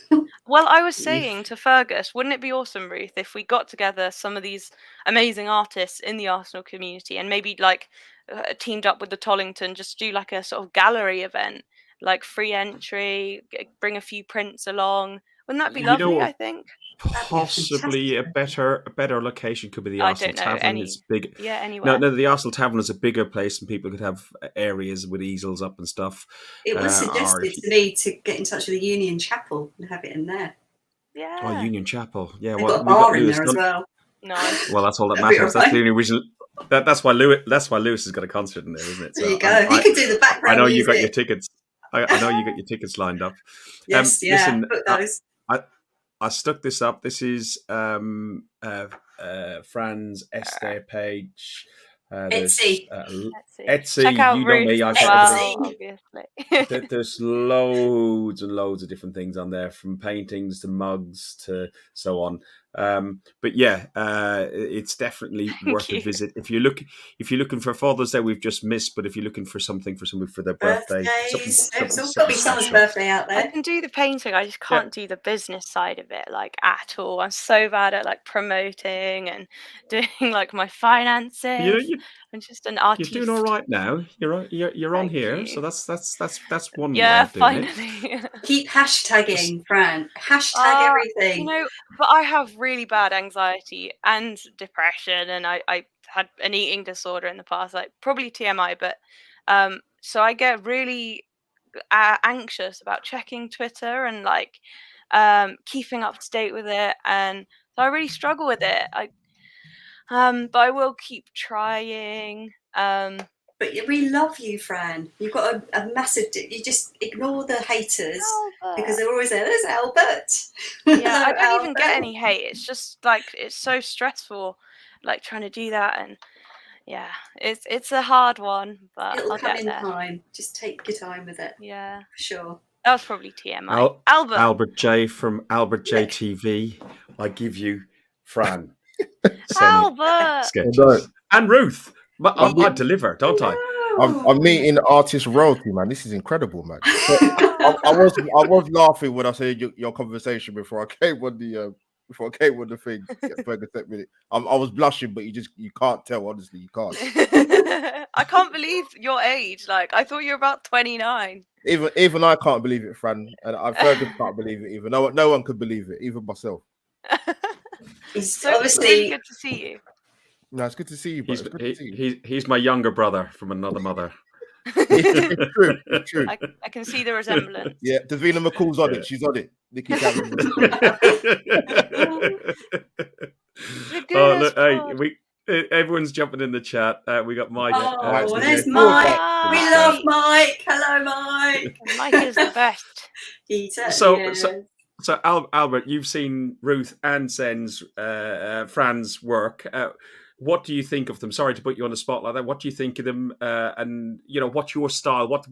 Well, I was saying to Fergus, wouldn't it be awesome, Ruth, if we got together some of these amazing artists in the Arsenal community and maybe like teamed up with the Tollington, just do like a sort of gallery event, like free entry, bring a few prints along. Wouldn't that be lovely? I think possibly a better location could be the I Arsenal don't know Tavern. any. It's big. Yeah, anywhere. No, the Arsenal Tavern is a bigger place, and people could have areas with easels up and stuff. It was suggested to me to get in touch with the Union Chapel and have it in there. Yeah. Oh, Union Chapel. Yeah, They've well, got a bar in there as well. Nice. Well, that's all that That'd be matters. all right. That's the only reason. That's why Lewis has got a concert in there, isn't it? There you go. He could do the background. I know music. you got your tickets. I know you got your tickets lined up. Yes, yeah. Listen, Put those. I stuck this up. This is Fran's Esther page. Etsy. Etsy. Check out you know Ruth me. as well, obviously. There's loads and loads of different things on there, from paintings to mugs to so on. But yeah, it's definitely worth a visit. If you're looking for Father's Day, we've just missed. But if you're looking for something for their birthday, there's got to be someone's birthday out there. I can do the painting. I just can't do the business side of it, like at all. I'm so bad at like promoting and doing like my finances. I'm just an artist. You're doing all right now. You're on here, so that's one way of doing finally. it. Keep hashtagging, Fran. Hashtag everything. But I have really bad anxiety and depression, and I had an eating disorder in the past, like probably TMI, but so I get really anxious about checking Twitter and like keeping up to date with it, and so I really struggle with it. But I will keep trying. But we love you, Fran. You've got a massive. You just ignore the haters because they're always there. There's Albert. Yeah, I don't even get any hate. It's just like it's so stressful, like trying to do that, and yeah, it's a hard one, but it'll I'll come get in there. time. Just take your time with it. Yeah, for sure. That was probably TMI. Albert J from Albert J TV. I give you Fran. Albert Sketches. And Ruth. I deliver, don't I? I'm meeting artist royalty, man. This is incredible, man. I was laughing when I said your conversation before I came on the thing. I was blushing, but you can't tell. Honestly, you can't. I can't believe your age. Like I thought you were about 29. Even I can't believe it, Fran, and I Fergus can't believe it either. No one could believe it, even myself. It's obviously really good to see you. No, it's good to see you. He's my younger brother from another mother. It's true. I can see the resemblance. Yeah, Davina McCall's on it. She's on it. Nikki Cameron. Everyone's jumping in the chat. We got Mike. Oh, there's Mike. We love Mike. Hello, Mike. Mike is the best. He certainly is. So Albert, you've seen Ruth and Fran's work. What do you think of them? Sorry to put you on the spot like that. What do you think of them? And what's your style? What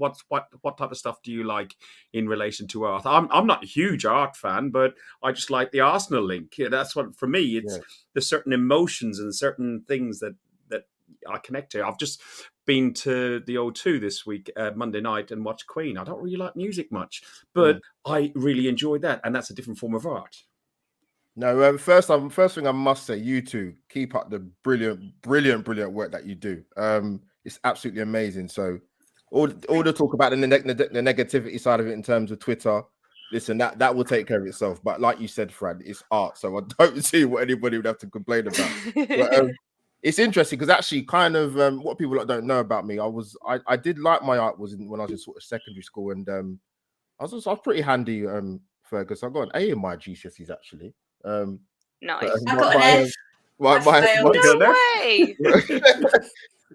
type of stuff do you like in relation to art? I'm not a huge art fan, but I just like the Arsenal link. That's what for me. There's certain emotions and certain things that I connect to. I've just been to the O2 this week, Monday night, and watched Queen. I don't really like music much, but I really enjoyed that, and that's a different form of art. No, first thing I must say, you two keep up the brilliant work that you do. It's absolutely amazing. So, all the talk about the negativity side of it in terms of Twitter, listen, that will take care of itself. But like you said, Fran, it's art, so I don't see what anybody would have to complain about. But, it's interesting because actually, kind of what people don't know about me, I did like my art when I was in sort of secondary school, and I was pretty handy, Fergus. I got an A in my GCSEs actually. Nice. I got an F. No way.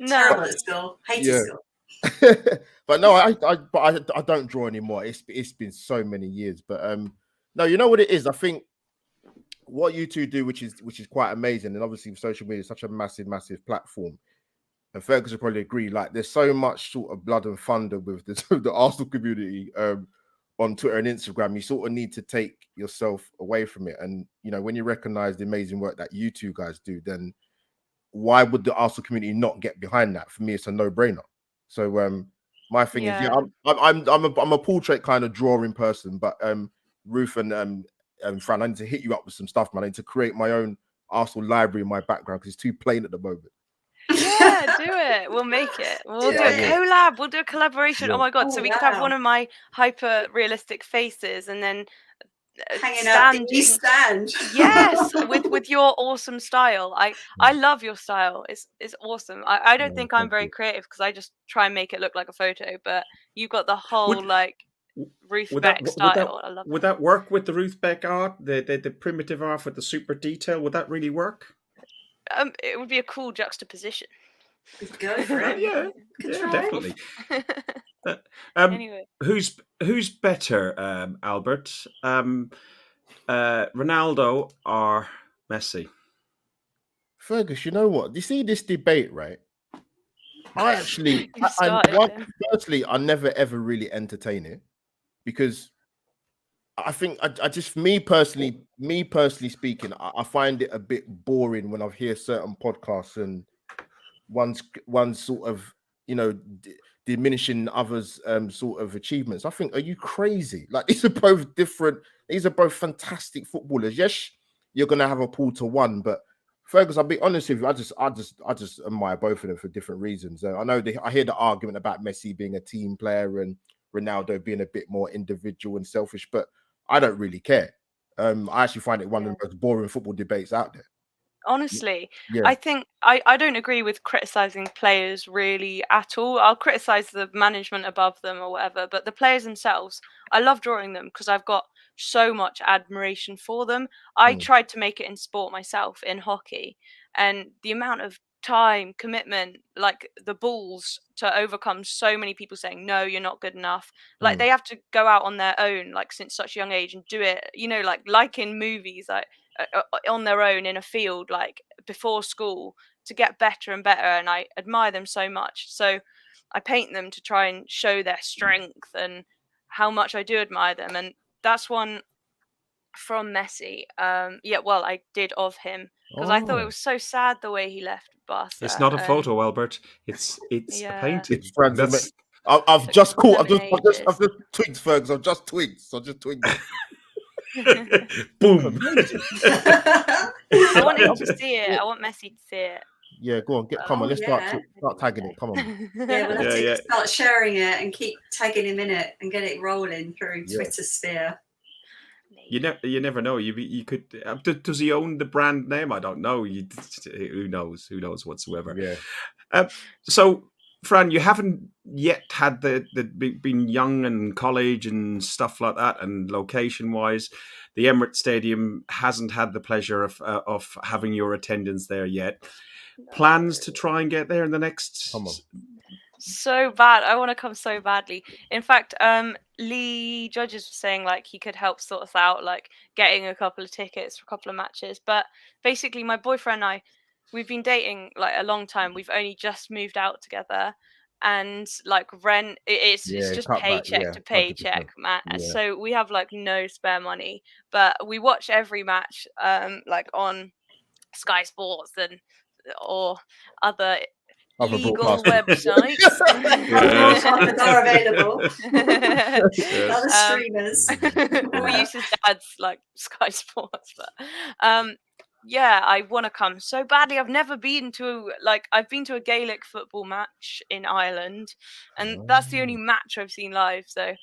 Terrible at school. Hated school. But no, I don't draw anymore. It's been so many years. But no, you know what it is? I think what you two do, which is quite amazing, and obviously social media is such a massive platform. And Fergus will probably agree. Like, there's so much sort of blood and thunder with the Arsenal community on Twitter and Instagram. You sort of need to take yourself away from it. And when you recognize the amazing work that you two guys do, then why would the Arsenal community not get behind that? For me, it's a no-brainer. So my thing is, I'm a portrait kind of drawing person, but Ruth and Fran, I need to hit you up with some stuff, man. I need to create my own Arsenal library in my background because it's too plain at the moment. Yeah, do it. We'll make it. We'll do a collab. We'll do a collaboration. Yeah. Oh my god! Oh, So we could have wow. one of my hyper realistic faces, and then Hanging out the East Stand. Yes, with your awesome style. I love your style. It's awesome. I don't think I'm very creative because I just try and make it look like a photo, but you've got the whole like Ruth Beck style. I love would that work with the Ruth Beck art, the primitive art with the super detail? Would that really work? It would be a cool juxtaposition. Go for it. Yeah, definitely. Anyway, who's better, Albert? Ronaldo or Messi? Fergus, you know what? You see this debate, right? I actually, personally, I never ever really entertain it because I think I just me personally speaking, I find it a bit boring when I hear certain podcasts and one's sort of diminishing others' sort of achievements. I think, are you crazy? Like, these are both different. These are both fantastic footballers. Yes, you're gonna have a pull to one, but Fergus, I'll be honest with you. I just admire both of them for different reasons. I know I hear the argument about Messi being a team player and Ronaldo being a bit more individual and selfish, but I don't really care. I actually find it one of the most boring football debates out there. Honestly, I think I don't agree with criticizing players really at all. I'll criticize the management above them or whatever, but the players themselves, I love drawing them because I've got so much admiration for them. I tried to make it in sport myself, in hockey, and the amount of time, commitment, like the balls to overcome so many people saying, no, you're not good enough. Like they have to go out on their own, like since such a young age and do it, like in movies, like on their own in a field, like before school, to get better and better. And I admire them so much. So I paint them to try and show their strength and how much I do admire them. And that's one from Messi. Well, I did of him because I thought it was so sad the way he left Barca. It's not a photo, Albert. It's a painting. It's I've just twigged, Fergus. I've just twigged. Boom. I want him to see it. I want Messi to see it. Yeah, go on. Come on. Let's start tagging it. Come on. Yeah, we'll have to start sharing it and keep tagging him in it and get it rolling through Twitter sphere. You never know. You could. Does he own the brand name? I don't know. Who knows? Who knows whatsoever? Yeah. So, Fran, you haven't yet had been young and college and stuff like that, and location wise, the Emirates Stadium hasn't had the pleasure of having your attendance there yet. Plans to try and get there in the next. Come on. So bad. I want to come so badly. In fact, Lee Judges was saying like he could help sort us out, like getting a couple of tickets for a couple of matches. But basically, my boyfriend and I, we've been dating like a long time. We've only just moved out together, and like rent, it's just paycheck to paycheck, man. Yeah. So we have like no spare money, but we watch every match, like on Sky Sports or other legal websites that are available. Other streamers. We use his dad's like Sky Sports, but I want to come so badly. I've never been to I've been to a Gaelic football match in Ireland, and that's the only match I've seen live. So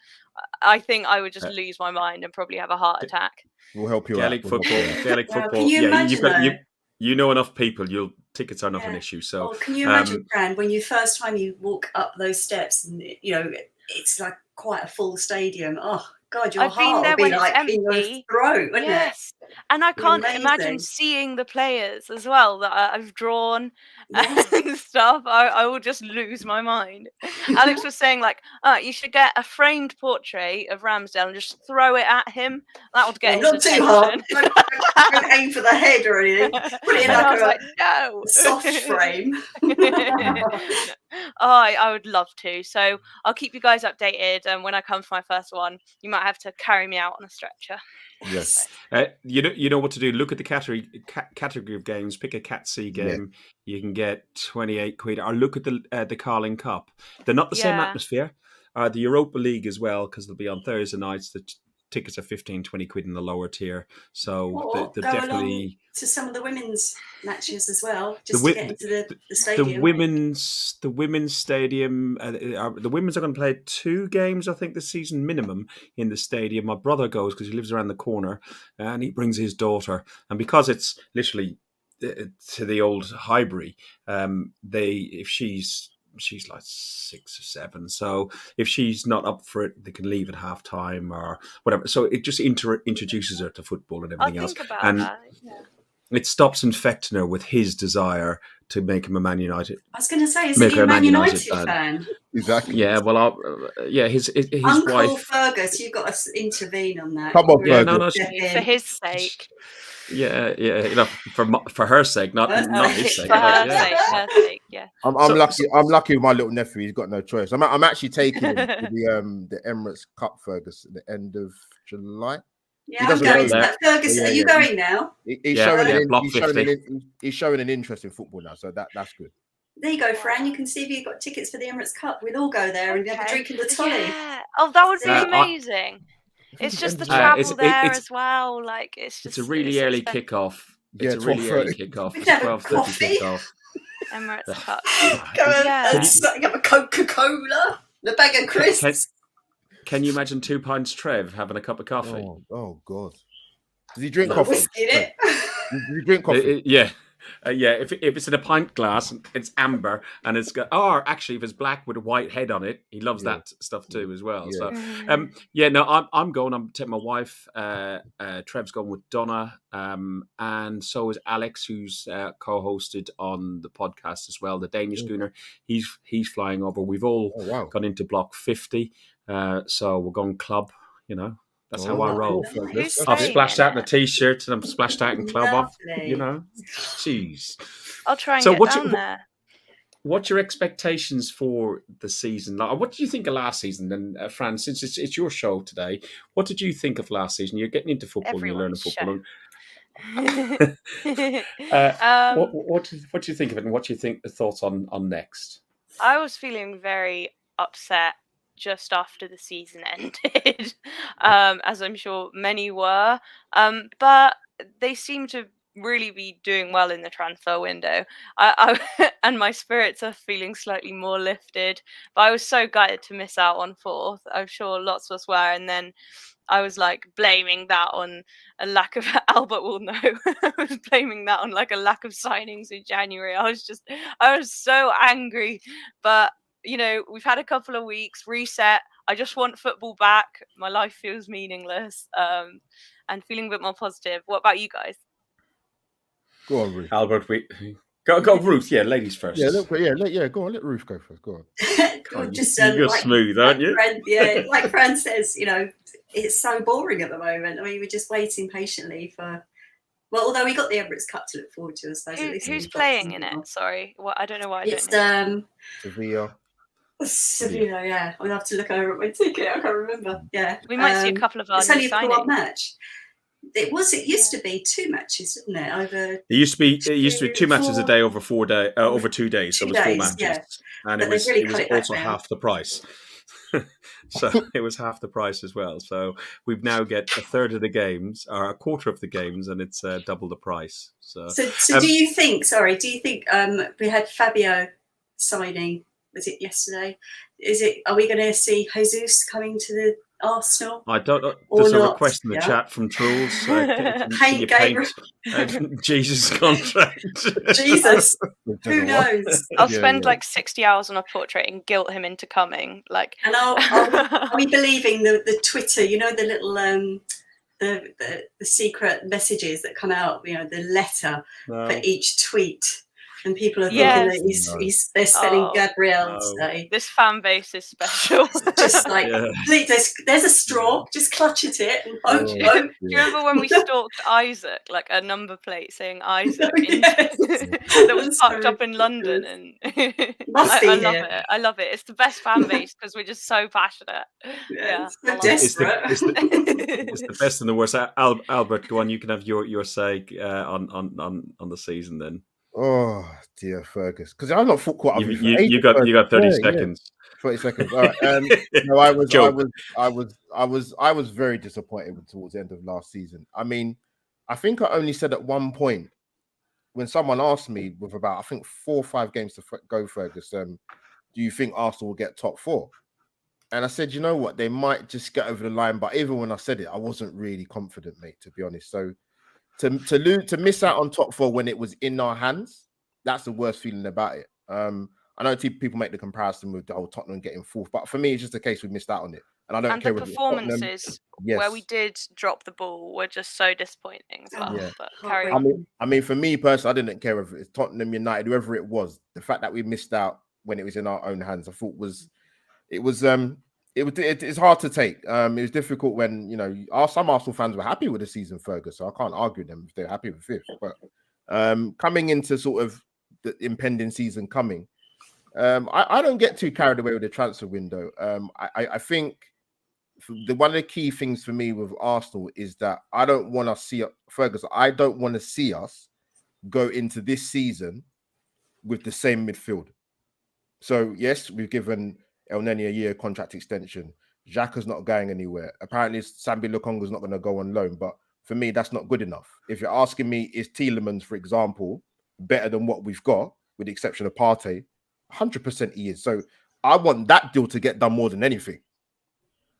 I think I would just lose my mind and probably have a heart attack. We'll help you Gaelic out. Gaelic football. Can you imagine you know enough people. Tickets are not an issue. So can you imagine, Fran, when first time you walk up those steps and it's like quite a full stadium. Oh God, your heart will be like in your throat, wouldn't it? And I can't imagine seeing the players as well that I've drawn and stuff. I will just lose my mind. Alex was saying you should get a framed portrait of Ramsdale and just throw it at him. That would get his attention. Not too hard. Don't aim for the head or anything. Put it in a soft frame. I would love to. So I'll keep you guys updated. And when I come for my first one, you might have to carry me out on a stretcher. Yes. You know what to do. Look at the category of games. Pick a Cat C game. You can get 28 quid. Or look at the Carling Cup. They're not the same atmosphere. The Europa League as well, because they'll be on Thursday nights. tickets are 15-20 quid in the lower tier. So or they're go definitely along to some of the women's matches as well, just to get into the stadium. The women's stadium. The women's are going to play 2 games, I think, this season minimum in the stadium. My brother goes because he lives around the corner, and he brings his daughter. And because it's literally to the old Highbury, if she's like 6 or 7, so if she's not up for it, they can leave at half time or whatever. So it just introduces her to football and everything else. And that. Yeah. it stops infecting her with his desire to make him a Man United. I was going to say, is he a Man United fan? Exactly. Yeah, well, his Uncle wife. Fergus, you've got to intervene on that. Come on, Yeah, Fergus. For his sake. Yeah, for her sake, not his sake. For her sake, yeah. I'm lucky with my little nephew. He's got no choice. I'm actually taking him to the Emirates Cup, Fergus, at the end of July. Yeah, I'm going to that. Fergus, are you going now? He's showing an interest in football now, so that's good. There you go, Fran. You can see if you've got tickets for the Emirates Cup. We'd all go there and have a drink in the tully. Yeah. Oh, that would be amazing. It's just the travel there as well. Like it's a really early kickoff. It's a really early kickoff. It's 12:30 kickoff. Emirates Cup. Have a Coca-Cola, a bag of crisps. Can you imagine 2 pints Trev having a cup of coffee? Oh God! Does he drink coffee? Whiskey in it. Does he drink coffee? Yeah. If it's in a pint glass, it's amber, and it's got. Or actually, if it's black with a white head on it, he loves that stuff too as well. Yeah. So, I'm going. I'm taking my wife. Trev's going with Donna, and so is Alex, who's co-hosted on the podcast as well. The Danish Schooner. He's flying over. We've all gone into block 50, so we're going club. That's how I roll. I've splashed out in a t-shirt and I'm splashed out in club. Jeez. I'll try and get down there. What's your expectations for the season? What do you think of last season? And Fran, since it's your show today, what did you think of last season? You're getting into football and you're learning football. What do you think of it, and what do you think the thoughts on next? I was feeling very upset just after the season ended, as I'm sure many were. But they seem to really be doing well in the transfer window. And my spirits are feeling slightly more lifted. But I was so gutted to miss out on 4th. I'm sure lots of us were. And then I was like blaming that on a lack of Albert will know. I was blaming that on like a lack of signings in January. I was so angry. But we've had a couple of weeks reset. I just want football back. My life feels meaningless. And feeling a bit more positive. What about you guys? Go on, Ruth. Albert, go Ruth. Yeah, ladies first. Yeah, go on. Let Ruth go first. Go on. You're smooth, aren't you? Like Fran says, it's so boring at the moment. I mean, we're just waiting patiently for. Well, although we got the Emirates Cup to look forward to, I suppose. Who's playing in it? Sorry, I don't know why. It's Sevilla, yeah. I'll have to look over at my ticket. I can't remember. Yeah, we might see a couple of our it's only signings. One match. It used to be 2 matches, didn't it? It used to be 2 matches a day over 4 days, over 2 days. So it was 4 matches, and it was also half the price. So it was half the price as well. So we've now get a third of the games, or a quarter of the games, and it's double the price. So do you think? Sorry, do you think we had Fabio signing? Was it yesterday? Are we going to see Jesus coming to the Arsenal? I don't know. There's a request in the chat from Trolls. Paint Jesus' contract. Jesus. Who knows? I'll spend like 60 hours on a portrait and guilt him into coming. And are we believing the Twitter? The little the secret messages that come out. The letter for each tweet. And people are thinking that they're spelling Gabriel today. This fan base is special. Just like, there's a straw, just clutch at it and hope. Do you remember when we stalked Isaac, like a number plate saying Isaac that was parked up in London? And I love it. It's the best fan base because we're just so passionate. It's so desperate. It's the best and the worst. Albert, go on. You can have your say on the season then. Oh dear, Fergus, because I've not thought caught up with you for You ages. got 30 Yeah, yeah. seconds. 20 seconds. All right. No, Joke. I was very disappointed towards the end of last season. I mean, I think I only said at one point when someone asked me with about, I think 4 or 5 games to go, Fergus, do you think Arsenal will get top 4? And I said, you know what, they might just get over the line. But even when I said it, I wasn't really confident, mate, to be honest. So to miss out on top 4 when it was in our hands, that's the worst feeling about it. I know people make the comparison with the whole Tottenham getting 4th, but for me, it's just a case we missed out on it. And I don't care the whether it's Tottenham. performances where we did drop the ball were just so disappointing as well. Yeah. But carry on. I mean, for me personally, I didn't care if it's Tottenham, United, whoever it was. The fact that we missed out when it was in our own hands, I thought it's hard to take. It was difficult when, you know, some Arsenal fans were happy with the season, Fergus, so I can't argue them if they're happy with 5th. But coming into sort of the impending season coming, I don't get too carried away with the transfer window. I think one of the key things for me with Arsenal is that I don't want to see Fergus. I don't want to see us go into this season with the same midfield. So yes, we've given El Neni a year contract extension. Xhaka's not going anywhere. Apparently, Sambi Lukonga's not going to go on loan. But for me, that's not good enough. If you're asking me, is Tielemans, for example, better than what we've got, with the exception of Partey? 100% he is. So I want that deal to get done more than anything.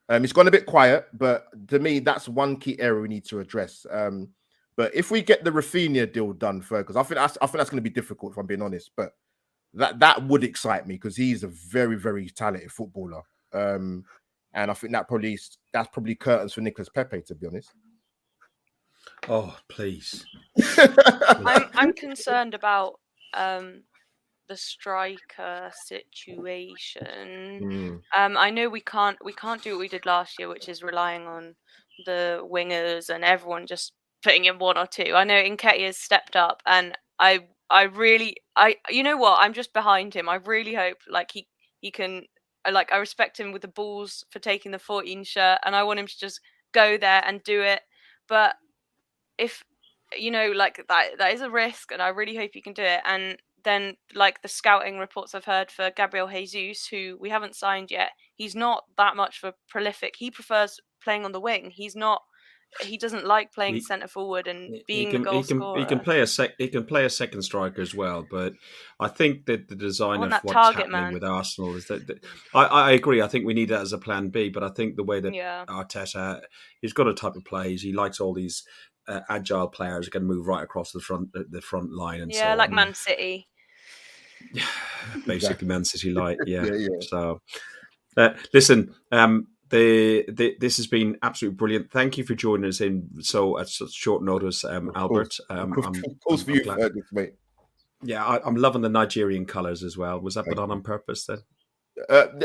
It's gone a bit quiet, but to me, that's one key area we need to address. But if we get the Rafinha deal done, Fergus, I think that's going to be difficult, if I'm being honest. But that would excite me because he's a very, very talented footballer. And I think that's probably curtains for Nicolas Pepe, to be honest. Oh, please. I'm concerned about the striker situation. I know we can't do what we did last year, which is relying on the wingers and everyone just putting in 1 or 2. I know Nketiah has stepped up, and I really, you know what, I'm just behind him. I really hope like he can, I respect him with the balls for taking the 14 shirt, and I want him to just go there and do it. But if you know, like that is a risk, and I really hope he can do it. And then, like the scouting reports I've heard for Gabriel Jesus, who we haven't signed yet, he's not that much of a prolific. He prefers playing on the wing. He doesn't like playing centre forward and being the goal scorer. He can play a second striker as well. But I think that the design of what's happening with Arsenal is that I agree. I think we need that as a plan B. But I think the way that Arteta, he's got a type of plays. He likes all these agile players who can move right across the front line and so like on. Man City. Basically, Man City light. Yeah. So, listen. This has been absolutely brilliant. Thank you for joining us in at such short notice, Albert. Of course, for you, Fergus, mate. Yeah, I'm loving the Nigerian colours as well. Was that put on purpose then?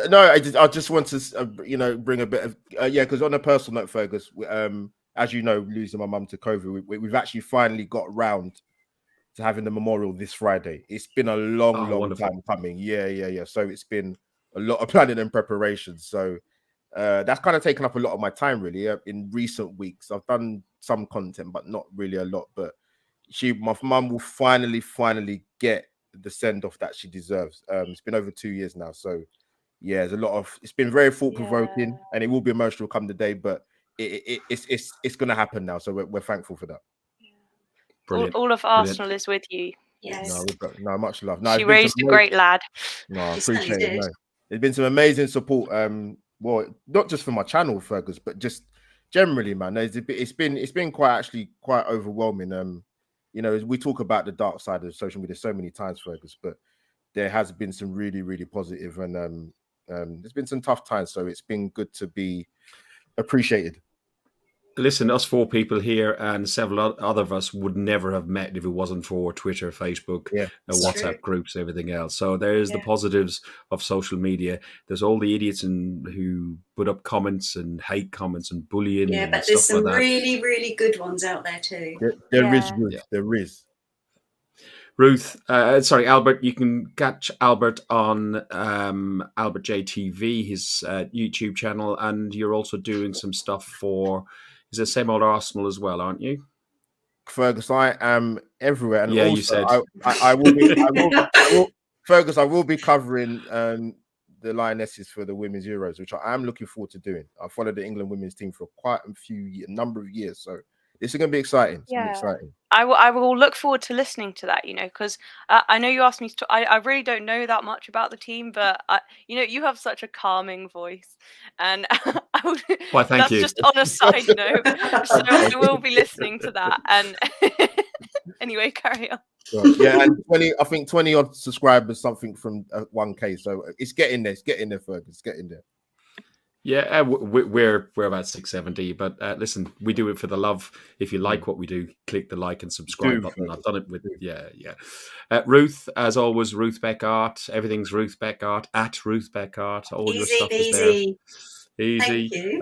No, I just want to bring a bit of because on a personal note, Fergus, as you know, losing my mum to COVID, we've actually finally got round to having the memorial this Friday. It's been a long time coming. Yeah. So it's been a lot of planning and preparation. So that's kind of taken up a lot of my time, really. In recent weeks, I've done some content, but not really a lot. But my mum will finally get the send off that she deserves. It's been over 2 years now, so yeah, it's been very thought provoking, and it will be emotional come the day, but it's going to happen now. So we're thankful for that. Brilliant. All of Arsenal is with you. Yes. No, much love. No, she raised a great lad. No, I appreciate it. No. There's been some amazing support. Well, not just for my channel, Fergus, but just generally, man. It's been quite overwhelming. We talk about the dark side of social media so many times, Fergus, but there has been some really, really positive, and there's been some tough times. So it's been good to be appreciated. Listen, us 4 people here and several other of us would never have met if it wasn't for Twitter, Facebook, WhatsApp groups, everything else. So there's the positives of social media. There's all the idiots who put up comments and hate comments and bullying. Yeah, but there's some really, really good ones out there too. There is, Ruth. There is. Ruth, Albert, you can catch Albert on Albert JTV, his YouTube channel, and you're also doing some stuff for... Is it Same Old Arsenal as well, aren't you? Fergus, I am everywhere, and yeah, also you said. I will be. Fergus, I will be covering the Lionesses for the Women's Euros, which I am looking forward to doing. I followed the England women's team for quite a number of years, so this is going to be exciting. It's going to be exciting. I will look forward to listening to that, because I know you asked me to, I really don't know that much about the team, but you have such a calming voice, and Why, thank that's you. just on a side note. So I will be listening to that. And anyway, carry on. Yeah, and 20 odd subscribers, something from 1K. So it's getting there. It's getting there, Fergus. It's getting there. Yeah, we're about 670, but listen, we do it for the love. If you like what we do, click the like and subscribe button. I've done it with Ruth, as always. Ruth Beck Art. Everything's Ruth Beck Art at Ruth Beck Art. All your stuff is there. Easy. Thank you.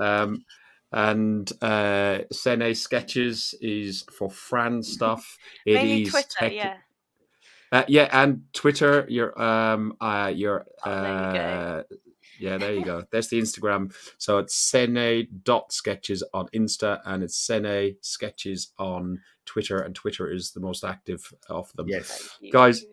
And SeneSketches is for Fran stuff. Mainly Twitter, and Twitter. There you go. Yeah, there you go. There's the Instagram. So it's sene.sketches on Insta, and it's SeneSketches on Twitter, and Twitter is the most active of them. Yes. Guys,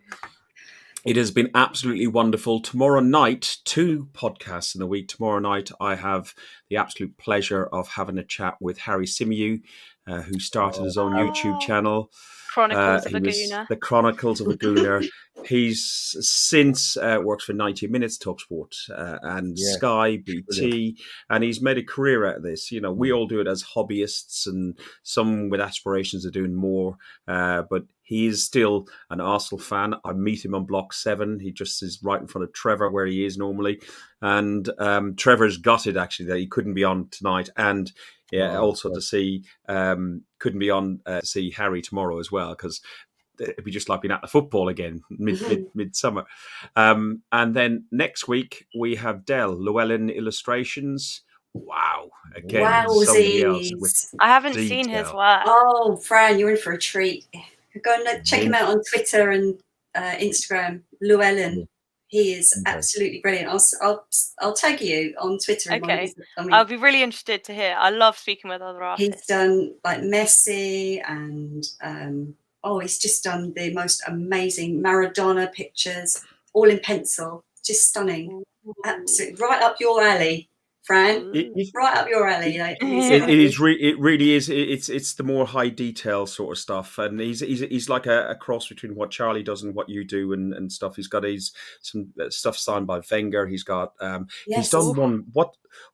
it has been absolutely wonderful. Tomorrow night, 2 podcasts in a week. Tomorrow night, I have the absolute pleasure of having a chat with Harry Simiu, who started his own YouTube channel. Chronicles of a Gooner. The Chronicles of a Gooner. He's since works for 90 Minutes, TalkSport, and Sky, BT, and he's made a career out of this. We all do it as hobbyists, and some with aspirations of doing more. But he is still an Arsenal fan. I meet him on Block 7. He just is right in front of Trevor, where he is normally. And Trevor's gutted, actually, that he couldn't be on tonight. And to see, couldn't be on to see Harry tomorrow as well, because it'd be just like being at the football again, midsummer. And then next week we have Llewellyn Illustrations. Wow. Again, somebody else with I haven't seen his work. Oh, Fran, you're in for a treat. Go and check him out on Twitter and Instagram. Llewellyn. He is absolutely brilliant. I'll tag you on Twitter. Okay. I'll be really interested to hear. I love speaking with other artists. He's done like Messi and he's just done the most amazing Maradona pictures, all in pencil. Just stunning. Absolutely right up your alley, Fran. Right up your alley. It really is. It's the more high detail sort of stuff, and he's like a cross between what Charlie does and what you do and stuff. He's got some stuff signed by Wenger. He's got he's done one.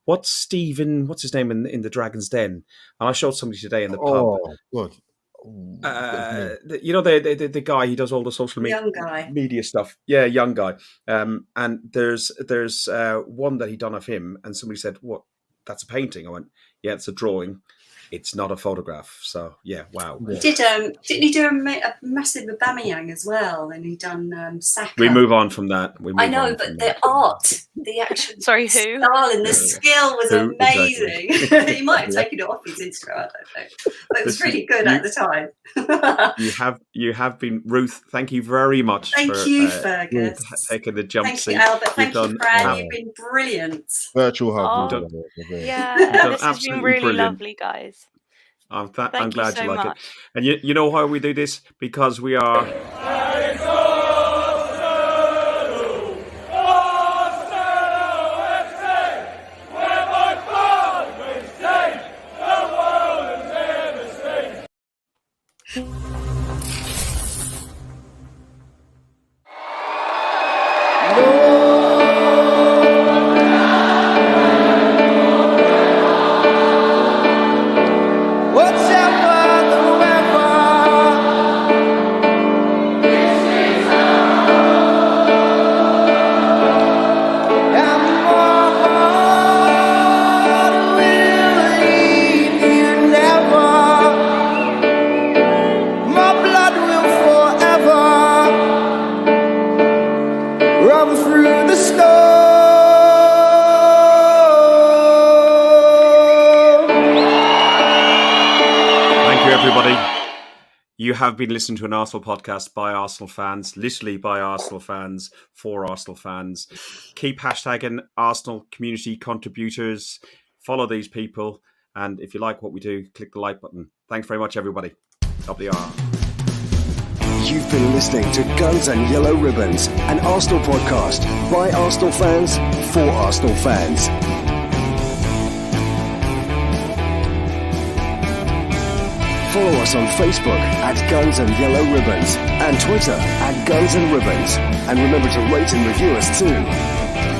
What's Stephen? What's his name in the Dragon's Den? And I showed somebody today in the pub. Oh, good. The guy, he does all the social media stuff. Yeah, young guy. And there's one that he done of him, and somebody said, "What? That's a painting." I went, "Yeah, it's a drawing. It's not a photograph." So yeah, wow. He didn't he do a massive Aubameyang as well? And he done Saka. We move on from that. I know, but the art, the actual who? style and the skill was amazing. Exactly. He might have taken it off his Instagram, I don't know. But it was really good at the time. you have been, Ruth. Thank you very much. Thank you, Fergus. Taking the jump seat. Thank you, Albert. Thank you, Fran. You've been brilliant. Virtual hug. This has been really lovely, guys. I'm glad you like it. And you know how we do this? Because we are... You have been listening to an Arsenal podcast by Arsenal fans, literally by Arsenal fans, for Arsenal fans. Keep hashtagging Arsenal community contributors. Follow these people. And if you like what we do, click the like button. Thanks very much, everybody. Up the R. You've been listening to Guns and Yellow Ribbons, an Arsenal podcast by Arsenal fans for Arsenal fans. Follow us on Facebook at Guns and Yellow Ribbons and Twitter at Guns and Ribbons. And remember to rate and review us too.